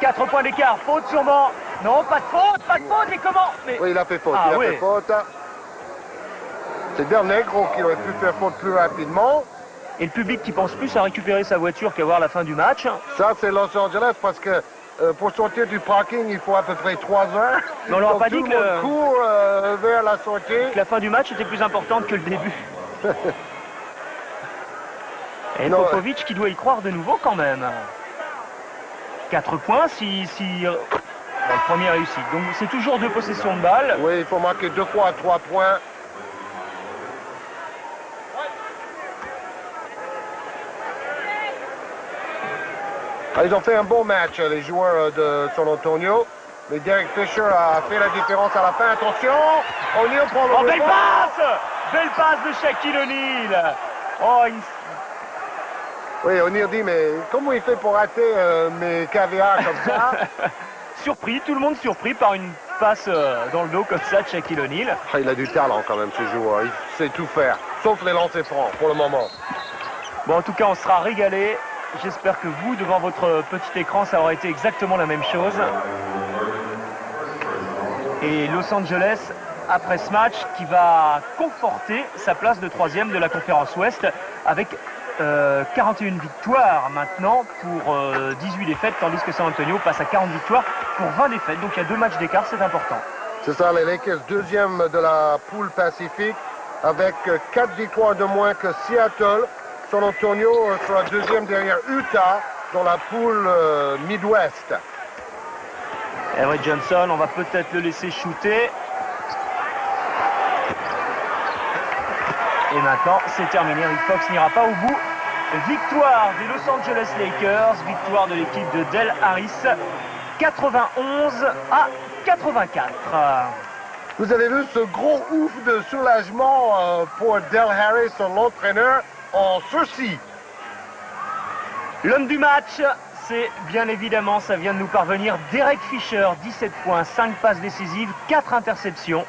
4 points d'écart, faute sûrement. Non, pas de faute, et comment? Mais... Oui, il a fait faute, Ah, il a oui. fait faute. C'est Del Negro qui aurait pu faire faute plus rapidement. Et le public qui pense plus à récupérer sa voiture qu'à voir la fin du match. Ça, c'est Los Angeles parce que pour sortir du parking, il faut à peu près 3 heures. Mais on leur a Donc, pas dit tout que le monde court vers la sortie. La fin du match était plus importante que le début. Et Non, Popovic qui doit y croire de nouveau quand même. 4 points si le premier réussi. Donc c'est toujours 2 possessions de balles. Oui, il faut marquer 2 fois à 3 points. Ah, ils ont fait un bon match, les joueurs de San Antonio. Mais Derek Fisher a fait la différence à la fin. Attention, O'Neal prend le Oh, belle rebond. passe! Belle passe de Shaquille O'Neal. Oh, Oui, O'Neal dit, mais comment il fait pour rater mes caviars comme ça? surpris, tout le monde surpris par une passe dans le dos comme ça de Shaquille O'Neal. Ah, il a du talent quand même, ce joueur. Il sait tout faire, sauf les lancers francs pour le moment. Bon, en tout cas, on sera régalé. J'espère que vous, devant votre petit écran, ça aura été exactement la même chose. Et Los Angeles, après ce match, qui va conforter sa place de 3e de la conférence Ouest avec 41 victoires maintenant pour 18 défaites, tandis que San Antonio passe à 40 victoires pour 20 défaites. Donc il y a 2 matchs d'écart, c'est important. C'est ça, les Lakers, 2e de la poule Pacifique, avec 4 victoires de moins que Seattle. San Antonio sera 2e derrière Utah dans la poule Midwest. Everett Johnson, on va peut-être le laisser shooter. Et maintenant, c'est terminé. Rick Fox n'ira pas au bout. Victoire des Los Angeles Lakers, victoire de l'équipe de Del Harris, 91 à 84. Vous avez vu ce gros ouf de soulagement pour Del Harris, l'entraîneur, en sursis. L'homme du match, c'est bien évidemment, ça vient de nous parvenir, Derek Fisher, 17 points, 5 passes décisives, 4 interceptions.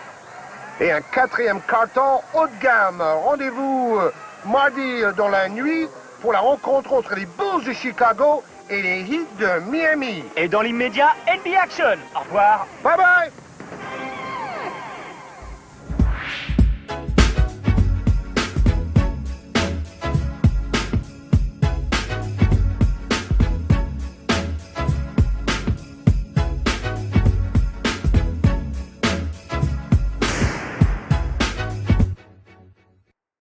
Et un 4e carton haut de gamme. Rendez-vous mardi dans la nuit pour la rencontre entre les Bulls de Chicago et les Heat de Miami. Et dans l'immédiat, NBA Action. Au revoir. Bye bye!